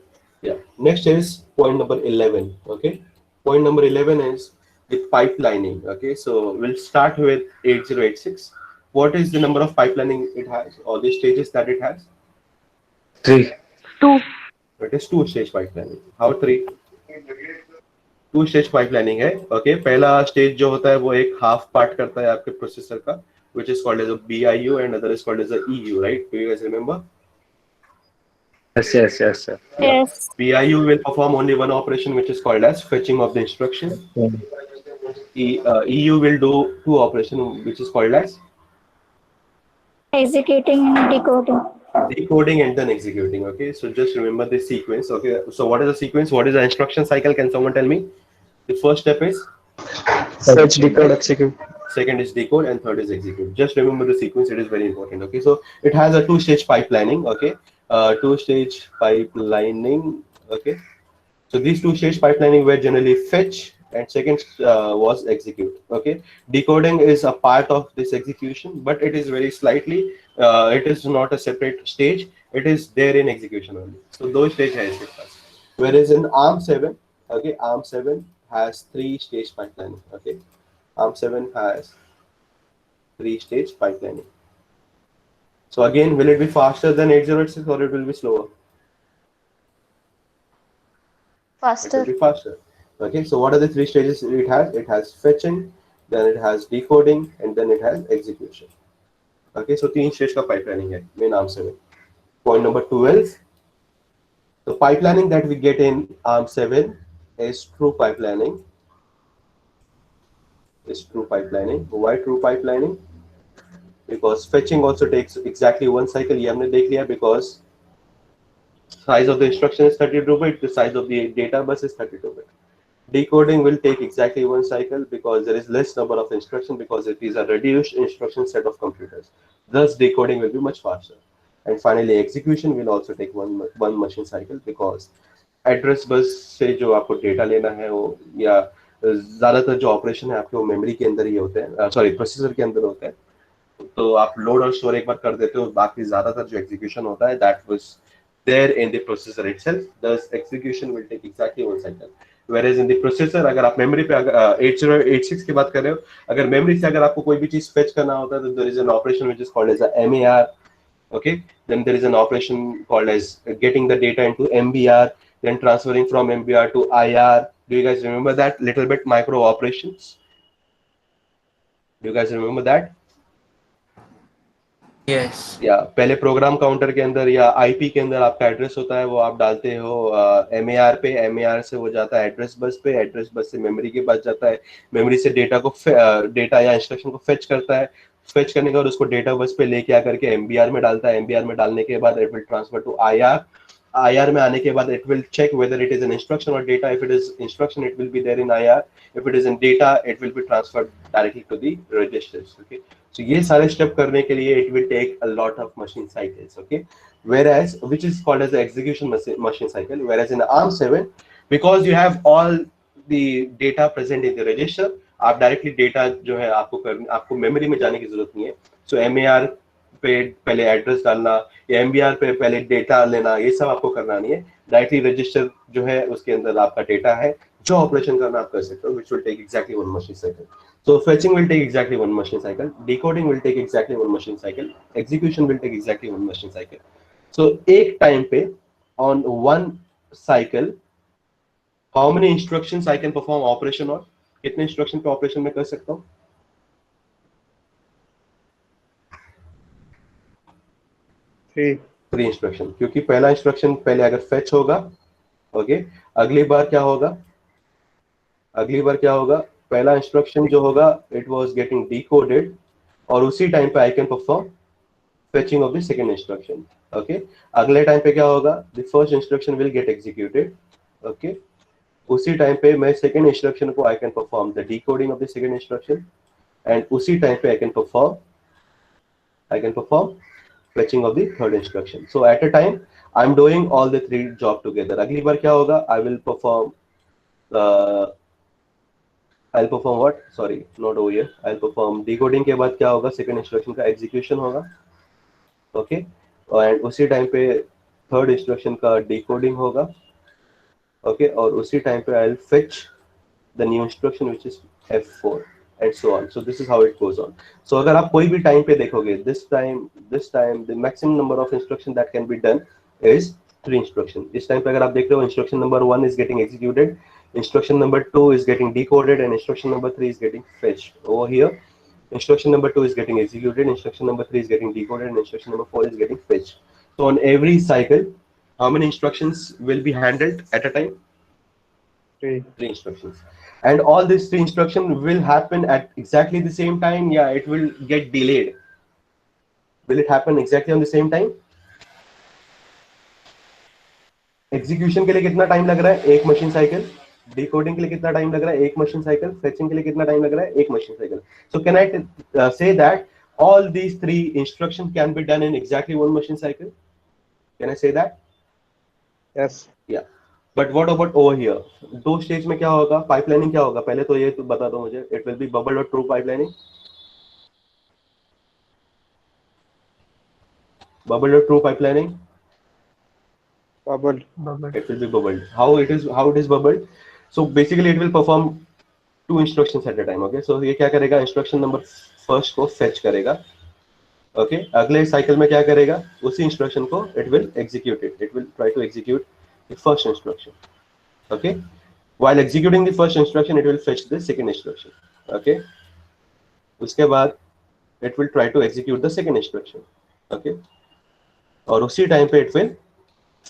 S1: Yeah. Next is point number 11. Okay, point number 11 is the pipelining. Okay, so we'll start with 8086. what is the number of pipelining it has, or the stages that it has?
S6: 3.
S4: 2.
S1: It is two stage pipelining. How three? Two stage pipelining है. Okay, पहला stage जो होता है वो एक half part करता है आपके प्रोसेसर का, which is called as a BIU and other is called as a EU, right? Do you guys remember?
S6: Yes, yes, yes, sir.
S1: Yeah.
S4: Yes.
S1: BIU will perform only one operation, which is called as fetching of the instruction. EU will do two operations, which is called as
S4: Executing and decoding.
S1: decoding and then executing. Okay, so just remember this sequence. Okay, so what is the sequence? What is the instruction cycle? Can someone tell me? The first step is
S3: Fetch, decode, execute.
S1: second is decode, and third is execute. Just remember the sequence, it is very important. Okay, so it has a two-stage pipelining. Okay, two-stage pipelining. Okay, so these two-stage pipelining were generally fetch, and second was execute. Okay, decoding is a part of this execution, but it is very slightly, it is not a separate stage, it is there in execution only. So those stage has it first. Whereas in ARM7, okay, ARM7 has three-stage pipelining. Okay, ARM7 has three-stage pipelining. So again, will it be faster than 8086 or it will be slower? It
S4: Faster.
S1: will be faster. Okay, so what are the three stages it has? It has fetching, then it has decoding, and then it has execution. Okay, so तीन stage का pipelining है main ARM7. Point number 12. The pipelining that we get in ARM7 is true pipelining. Is true pipelining. Why true pipelining? Because fetching also takes exactly one cycle. ये हमने देख लिया, because size of the instruction is 32-bit, the size of the data bus is 32-bit. Decoding will take exactly one cycle because there is less number of instruction, because it is a reduced instruction set of computers. Thus, decoding will be much faster. And finally, execution will also take one machine cycle, because address bus से जो आपको data लेना है वो, या ज़्यादातर जो operation है आपके वो मेमोरी के अंदर ही होते हैं, सॉरी प्रोसेसर के अंदर होते हैं. तो आप लोड और स्टोर एक बार कर देते हो, बाकी ज़्यादातर जो एग्जीक्यूशन होता है that was there in the processor itself. This execution will take exactly one cycle. Whereas in the processor, अगर आप मेमोरी पे 8086 की बात कर रहे हो, अगर मेमोरी से अगर आपको कोई भी चीज फेच करना होता है तो there is an operation which is called as a MER. Okay, then there is an operation called as getting the data into MBR, then transferring from MBR to IR. Do you guys remember that little bit micro operations? Do you guys remember that?
S2: Yes.
S1: या पहले program counter के अंदर या IP के अंदर आपका address होता है, वो आप डालते हो MER पे, MER से वो जाता है एड्रेस बस पे, एड्रेस बस से मेमोरी के पास जाता है, मेमोरी से डेटा को डेटा या इंस्ट्रक्शन को फेच करता है, फेच करने के बाद उसको डेटा बस पे लेके आकर के MBR में डालता है, MBR में डालने के बाद it will transfer to IR. IR में आने के बाद it will check whether it is an instruction or data. If it is instruction, it will be there in IR. If it is in data, it will be transferred directly to the registers. Okay. So ये सारे step करने के लिए it will take a lot of machine cycles. Okay. Whereas which is called as the execution machine cycle. Whereas in ARM7, because you have all the data present in the register, आप directly data जो है आपको memory में जाने की जरूरत नहीं है. सो MER पे पहले एड्रेस डालना या MBR पे पहले डेटा लेना, ये सब आपको करना नहीं है. डायरेक्टली रजिस्टर जो है उसके अंदर आपका डेटा है, जो ऑपरेशन करना आप कर सकते हो, which will take exactly one machine cycle. So fetching will take exactly one machine cycle, decoding will take exactly one machine cycle, execution will take exactly one machine cycle. So एक time पे on one cycle how many instructions I can perform operation on? कितने instruction पे operation में कर सकता हूँ? 3 instruction, क्योंकि पहला इंस्ट्रक्शन पहले अगर फेच होगा, ओके, अगली बार क्या होगा, पहला इंस्ट्रक्शन जो होगा इट वाज गेटिंग डिकोडेड, और उसी टाइम पे I can perform fetching of the second instruction. Okay, अगले टाइम पे क्या होगा, the first instruction will get executed. Okay, उसी टाइम पे मैं सेकंड इंस्ट्रक्शन को I can perform the decoding of the second instruction, and उसी टाइम पे I can perform fetching of the third instruction. So at a time I'm doing all the three job together. अगली बार क्या होगा, I'll perform what, sorry not over here, I'll perform decoding के बाद क्या होगा, second instruction का execution होगा. Okay, and उसी टाइम पे third instruction का decoding होगा. Okay, और उसी टाइम पे I'll fetch the new instruction which is F4, and so on. So this is how it goes on. So अगर आप कोई भी time पे देखोगे, this time the maximum number of instruction that can be done is 3 instruction. इस time पे अगर आप देख रहे हो, instruction number 1 is getting executed, instruction number 2 is getting decoded, and instruction number 3 is getting fetched. Over here, instruction number 2 is getting executed, instruction number 3 is getting decoded, and instruction number 4 is getting fetched. So on every cycle, how many instructions will be handled at a time? 3 instructions. And all these 3 instructions will happen at exactly the same time. Yeah, it will get delayed. Will it happen exactly on the same time? Execution के लिए कितना time लग रहा है? एक machine cycle. Decoding के लिए कितना टाइम लग रहा है? एक मशीन साइकिल. फेचिंग के लिए कितना टाइम लग रहा है? एक machine cycle. So can I say that all these 3 instructions can be done in exactly one machine cycle? Can I say that?
S3: Yes.
S1: Yeah. But what about over here? दो stage में क्या होगा? Pipelining क्या होगा? पहले तो ये तो बता दो मुझे. It will be bubble or true pipelining? Bubble or true pipelining?
S3: Bubble.
S1: It will be bubbled. How it is bubbled? So basically it will perform 2 instructions at a time. Okay, so ये क्या करेगा? Instruction number first को fetch करेगा. Okay, अगले cycle में क्या करेगा? उसी इंस्ट्रक्शन को it will execute it will try to execute the first instruction. Okay, while executing the first instruction it will fetch the second instruction. Okay, उसके बाद it will try to execute the second instruction. Okay, और उसी time पे it will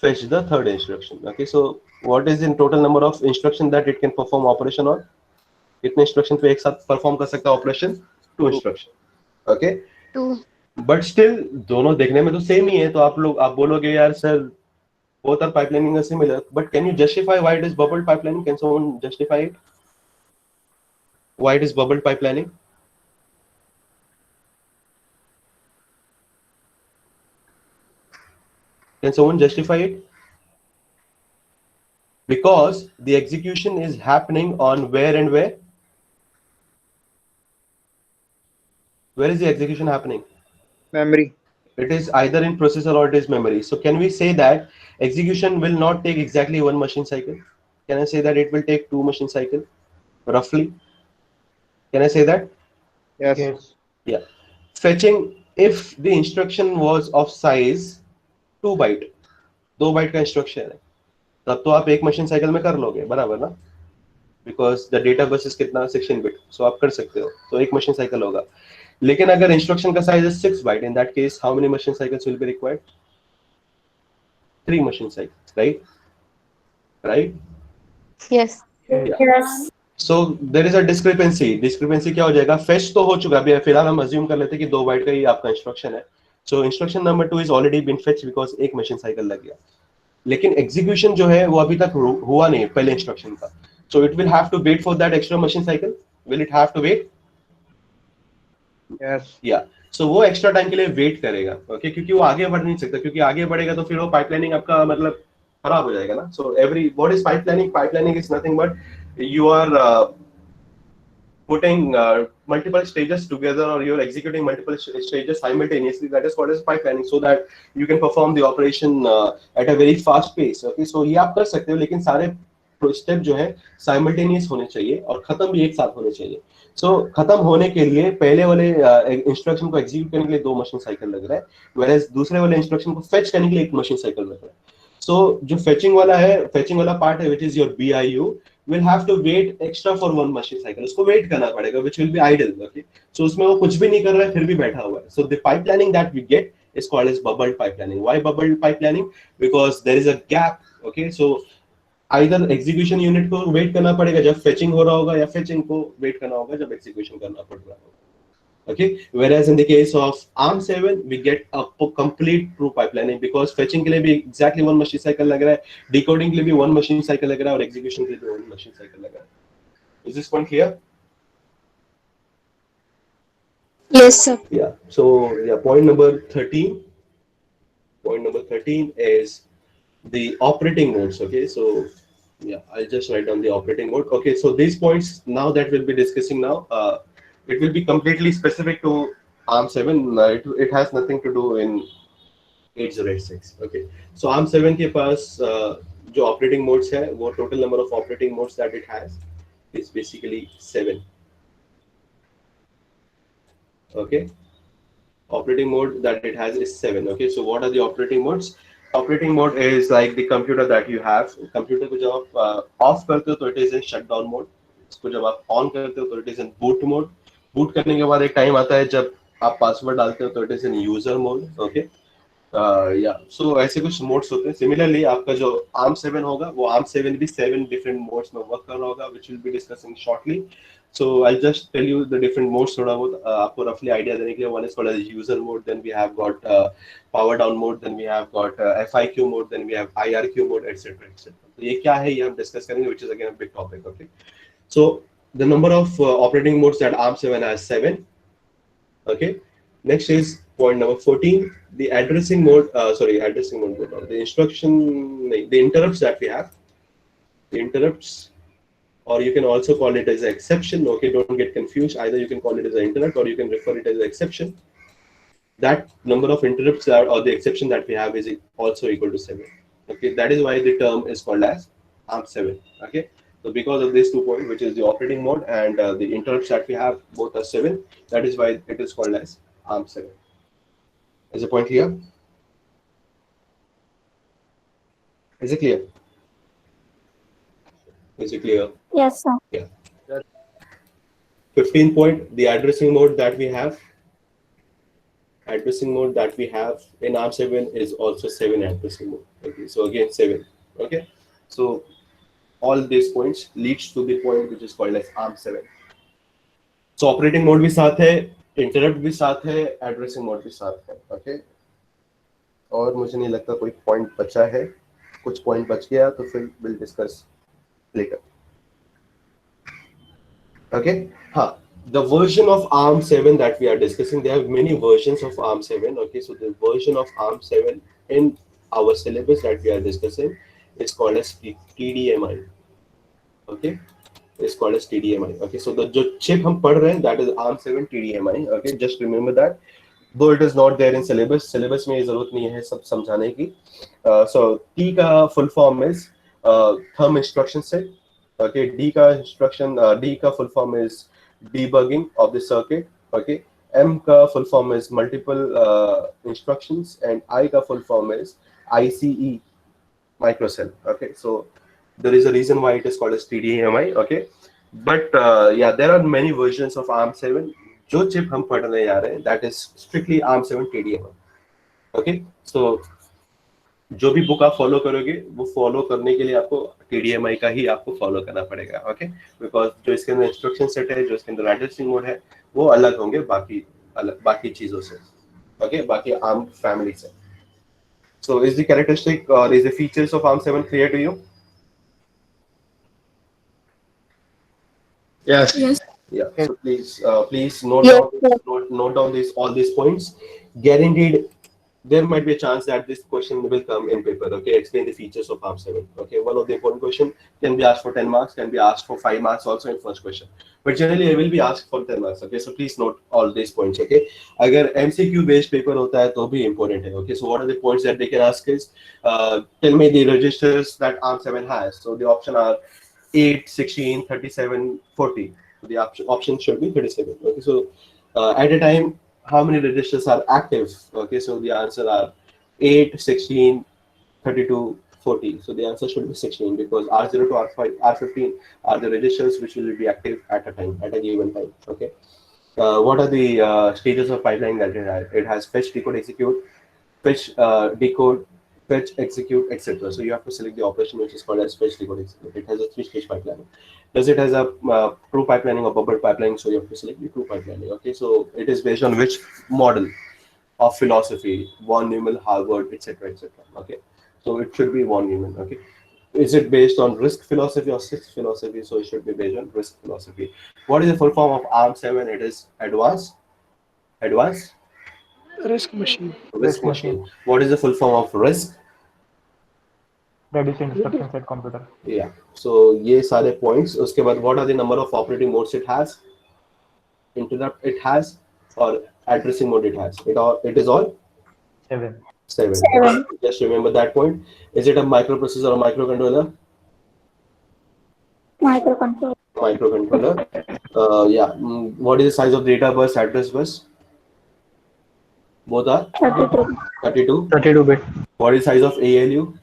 S1: fetch the third instruction. Okay, so what is in total number of instruction that it can perform operation on? कितने instruction पे एक साथ perform कर सकता है operation? 2 instruction. Okay,
S4: 2.
S1: But still दोनों देखने में तो सेम ही है. तो आप बोलोगे यार sir both are pipelining are similar, but can you justify why it is bubbled pipelining? Can someone justify it? Why it is bubbled pipelining? Can someone justify it? Because the execution is happening on where and where? Where is the execution happening?
S3: Memory.
S1: It is either in processor or it is memory. So can we say that execution will not take exactly 1 machine cycle? Can I say that it will take 2 machine cycle roughly? Can I say that?
S3: Yes.
S1: Yeah. Fetching, if the instruction was of size 2 byte, 2 byte का instruction है, तब तो आप एक machine cycle में कर लोगे, बराबर ना? Because the data bus is कितना 16 बिट, सो आप कर सकते हो, तो एक मशीन साइकिल होगा. लेकिन अगर इंस्ट्रक्शन का साइज है 6 byte, in that case how many machine cycles will be required? 3 machine cycles, right? Right?
S4: Yes.
S7: Yes.
S1: So there is a discrepancy क्या हो जाएगा? फेच तो हो चुका है, अभी फिलहाल हम अज्यूम कर लेते हैं कि 2 बाइट का ही आपका इंस्ट्रक्शन है. So instruction number 2 is already been fetch because एक मशीन साइकिल लग गया. लेकिन एग्जीक्यूशन जो है वो अभी तक हुआ नहीं पहले इंस्ट्रक्शन का. So it will have to wait for that extra machine cycle. Will it have to wait?
S3: Yes.
S1: Yeah सो वो एक्स्ट्रा टाइम के लिए वेट करेगा. ओके, क्योंकि वो आगे बढ़ नहीं सकता, क्योंकि आगे बढ़ेगा तो फिर वो पाइपलाइनिंग आपका मतलब खराब हो जाएगा ना. So every what is pipelining is nothing but you are putting multiple stages together, or you're executing multiple stages simultaneously. That is called as pipelining, so that you can perform the operation at a very fast pace. Okay, so ये आप कर सकते हो, लेकिन सारे step जो है simultaneous होने चाहिए और खत्म भी एक साथ होने चाहिए. सो खत्म होने के लिए पहले वाले इंस्ट्रक्शन को एग्जीक्यूट करने के लिए 2 मशीन साइकिल लग रहा है, whereas दूसरे वाले इंस्ट्रक्शन को फेच करने के लिए 1 मशीन साइकिल लग रहा है. सो जो फेचिंग वाला पार्ट है, which is your BIU, will have to wait extra for 1 machine cycle. उसको वेट करना पड़ेगा, which will be idle. Okay, so उसमें वो कुछ भी नहीं कर रहा है, फिर भी बैठा हुआ है. So the pipelining that we get is called as bubbled pipelining. Why bubbled pipelining? Because there is a gap. Okay, so either execution unit को वेट करना पड़ेगा जब fetching हो रहा होगा, या fetching को वेट करना होगा जब execution करना पड़ रहा होगा. Okay, whereas in the case of ARM7 we get a complete true pipelining, because fetching के लिए भी exactly 1 machine cycle लग रहा है, decoding के लिए भी 1 machine cycle लग रहा है, और execution के लिए भी 1 machine cycle लग रहा है. Is this point clear?
S4: Yes, sir.
S1: Yeah. So yeah, point number 13. Point number 13 is the operating modes. Okay, so yeah, I'll just write down the operating mode. Okay, so these points now that we'll be discussing now, it will be completely specific to ARM7. It has nothing to do in 8086. Okay, so ARM7 के पास जो operating modes है, वो total number of operating modes that it has is basically 7. Okay, operating mode that it has is 7. Okay, so what are the operating modes? Operating mode is like the computer that you have. Computer को जब आप off करते हो तो it is in shutdown mode. इसको जब आप on करते हो तो it is in boot mode. Boot करने के बाद एक टाइम आता है जब आप पासवर्ड डालते हो तो it is in user mode. Okay, या सो ऐसे कुछ मोड्स होते हैं. सिमिलरली आपका जो ARM7 होगा वो ARM7 भी 7 डिफरेंट मोड्स में वर्क कर रहा होगा, which will be discussing shortly. So I'll just tell you the different modes थोड़ा बहुत आपको roughly idea देने के लिए. One is called as user mode, then we have got power down mode, then we have got FIQ mode, then we have IRQ mode, etc. etc. तो ये क्या है ये हम डिस्कस करेंगे, which is again a big topic. Okay, so the number of operating modes that ARM7 has 7. Okay, next is point number 14, the addressing mode. Addressing mode. The instruction, the interrupts that we have, the interrupts, or you can also call it as an exception. Okay, don't get confused. Either you can call it as an interrupt or you can refer it as an exception. That number of interrupts or the exception that we have is also equal to 7. Okay, that is why the term is called as ARM7. Okay, so because of these 2 points, which is the operating mode and the interrupts that we have, both are 7. That is why it is called as ARM7. Is the point clear? Is it clear? Is it clear?
S4: Yes, sir.
S1: Yeah. 15 point, the addressing mode that we have. Addressing mode that we have in ARM7 is also 7 addressing mode. Okay, so again 7. Okay, so all these points leads to the point which is called as ARM7. So operating mode भी साथ है, interrupt भी साथ है, addressing mode भी साथ है. Okay, और मुझे नहीं लगता कोई point बचा है. कुछ point बच गया तो फिर we'll discuss later. Okay, हाँ, the version of ARM7 that we are discussing, there are many versions of ARM7. Okay, so the version of ARM7 in our syllabus that we are discussing is called as TDMI. Okay, it's called as TDMI. Okay, so the जो chip हम पढ़ रहे हैं that is ARM7 TDMI. Okay, just remember that. Though it is not there in syllabus में ये जरूरत नहीं है सब समझाने की. So T का full form is thumb instruction set. Okay, D का full form is debugging of the circuit. Okay, M का full form is multiple instructions, and I का full form is ICE, microcell. Okay, so there is a reason why it is called as TDMI. Okay, but yeah, there are many versions of ARM7. जो chip हम पढ़ने जा रहे हैं that is strictly ARM7 TDMI. Okay, so जो भी book आप follow करोगे वो फॉलो करने के लिए आपको TDMI का ही आपको फॉलो करना पड़ेगा. ओके, बिकॉज जो इसके अंदर इंस्ट्रक्शन सेट है, जो इसके अंदर एड्रेसिंग मोड है, वो अलग होंगे बाकी चीजों से. ओके, बाकी ARM फैमिली से. सो इज द कैरेक्टरिस्टिक और is the features of ARM7 clear to you?
S6: Yes.
S1: Yeah. So please note
S4: Yes,
S1: down note down all these points. Guaranteed there might be a chance that this question will come in paper. Okay, explain the features of ARM7. Okay, one of the important question can be asked for 10 marks, can be asked for 5 marks also in first question, but generally I will be asked for 10 marks. Okay, so please note all these points. Okay, अगर MCQ based paper होता है तो भी important है. Okay, so what are the points that they can ask is tell me the registers that ARM7 has. So the option are 8, 16, 37, 40. So the option should be 37. Okay, so at a time how many registers are active? Okay, so the answer are 8, 16, 32, 40. So the answer should be 16 because R0 to R5, R15 are the registers which will be active at a time, at a given time. Okay, what are the stages of pipeline that it has? It has fetch, decode, execute, fetch, decode, fetch, execute, etc. So you have to select the operation which is called as fetch, decode, execute. It has a 3-stage pipelining. Does it has a true pipelining or bubble pipelining? So you have to select the true pipelining. Okay, so it is based on which model of philosophy, von Neumann, Harvard, etc., etc. Okay, so it should be von Neumann. Okay, is it based on risk philosophy or sixth philosophy? So it should be based on risk philosophy. What is the full form of ARM7? It is advanced
S5: Risk machine.
S1: risk machine. What is the full form of risk?
S7: Reducing instruction set computer.
S1: Yeah, so ये सारे points. उसके बाद what are the number of operating modes it has? Interrupt it has, or addressing mode it has? It is all
S7: 7.
S1: 7.
S4: 7.
S1: Just remember that point. Is it a microprocessor or microcontroller?
S4: Microcontroller.
S1: Microcontroller. Yeah. What is the size of data bus, address bus? Both are
S4: 32.
S1: 32.
S7: 32 bit.
S1: What is size of ALU?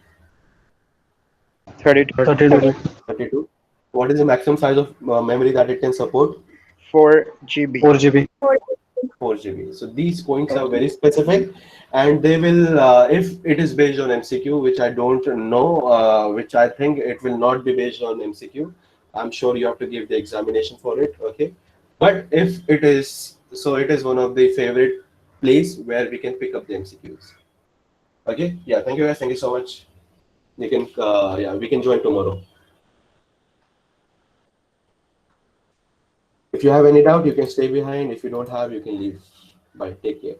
S3: 32.
S7: 32 bit.
S1: 32. What is the maximum size of memory that it can support?
S3: 4 GB.
S7: 4 GB.
S1: 4 GB. So these points are very specific, and they will, if it is based on MCQ, which I don't know, which I think it will not be based on MCQ. I'm sure you have to give the examination for it. Okay, but if it is, so it is one of the favorite place where we can pick up the MCQs. Okay, yeah. Thank you guys. Thank you so much. You can, yeah, we can join tomorrow. If you have any doubt, you can stay behind. If you don't have, you can leave. Bye. Take care.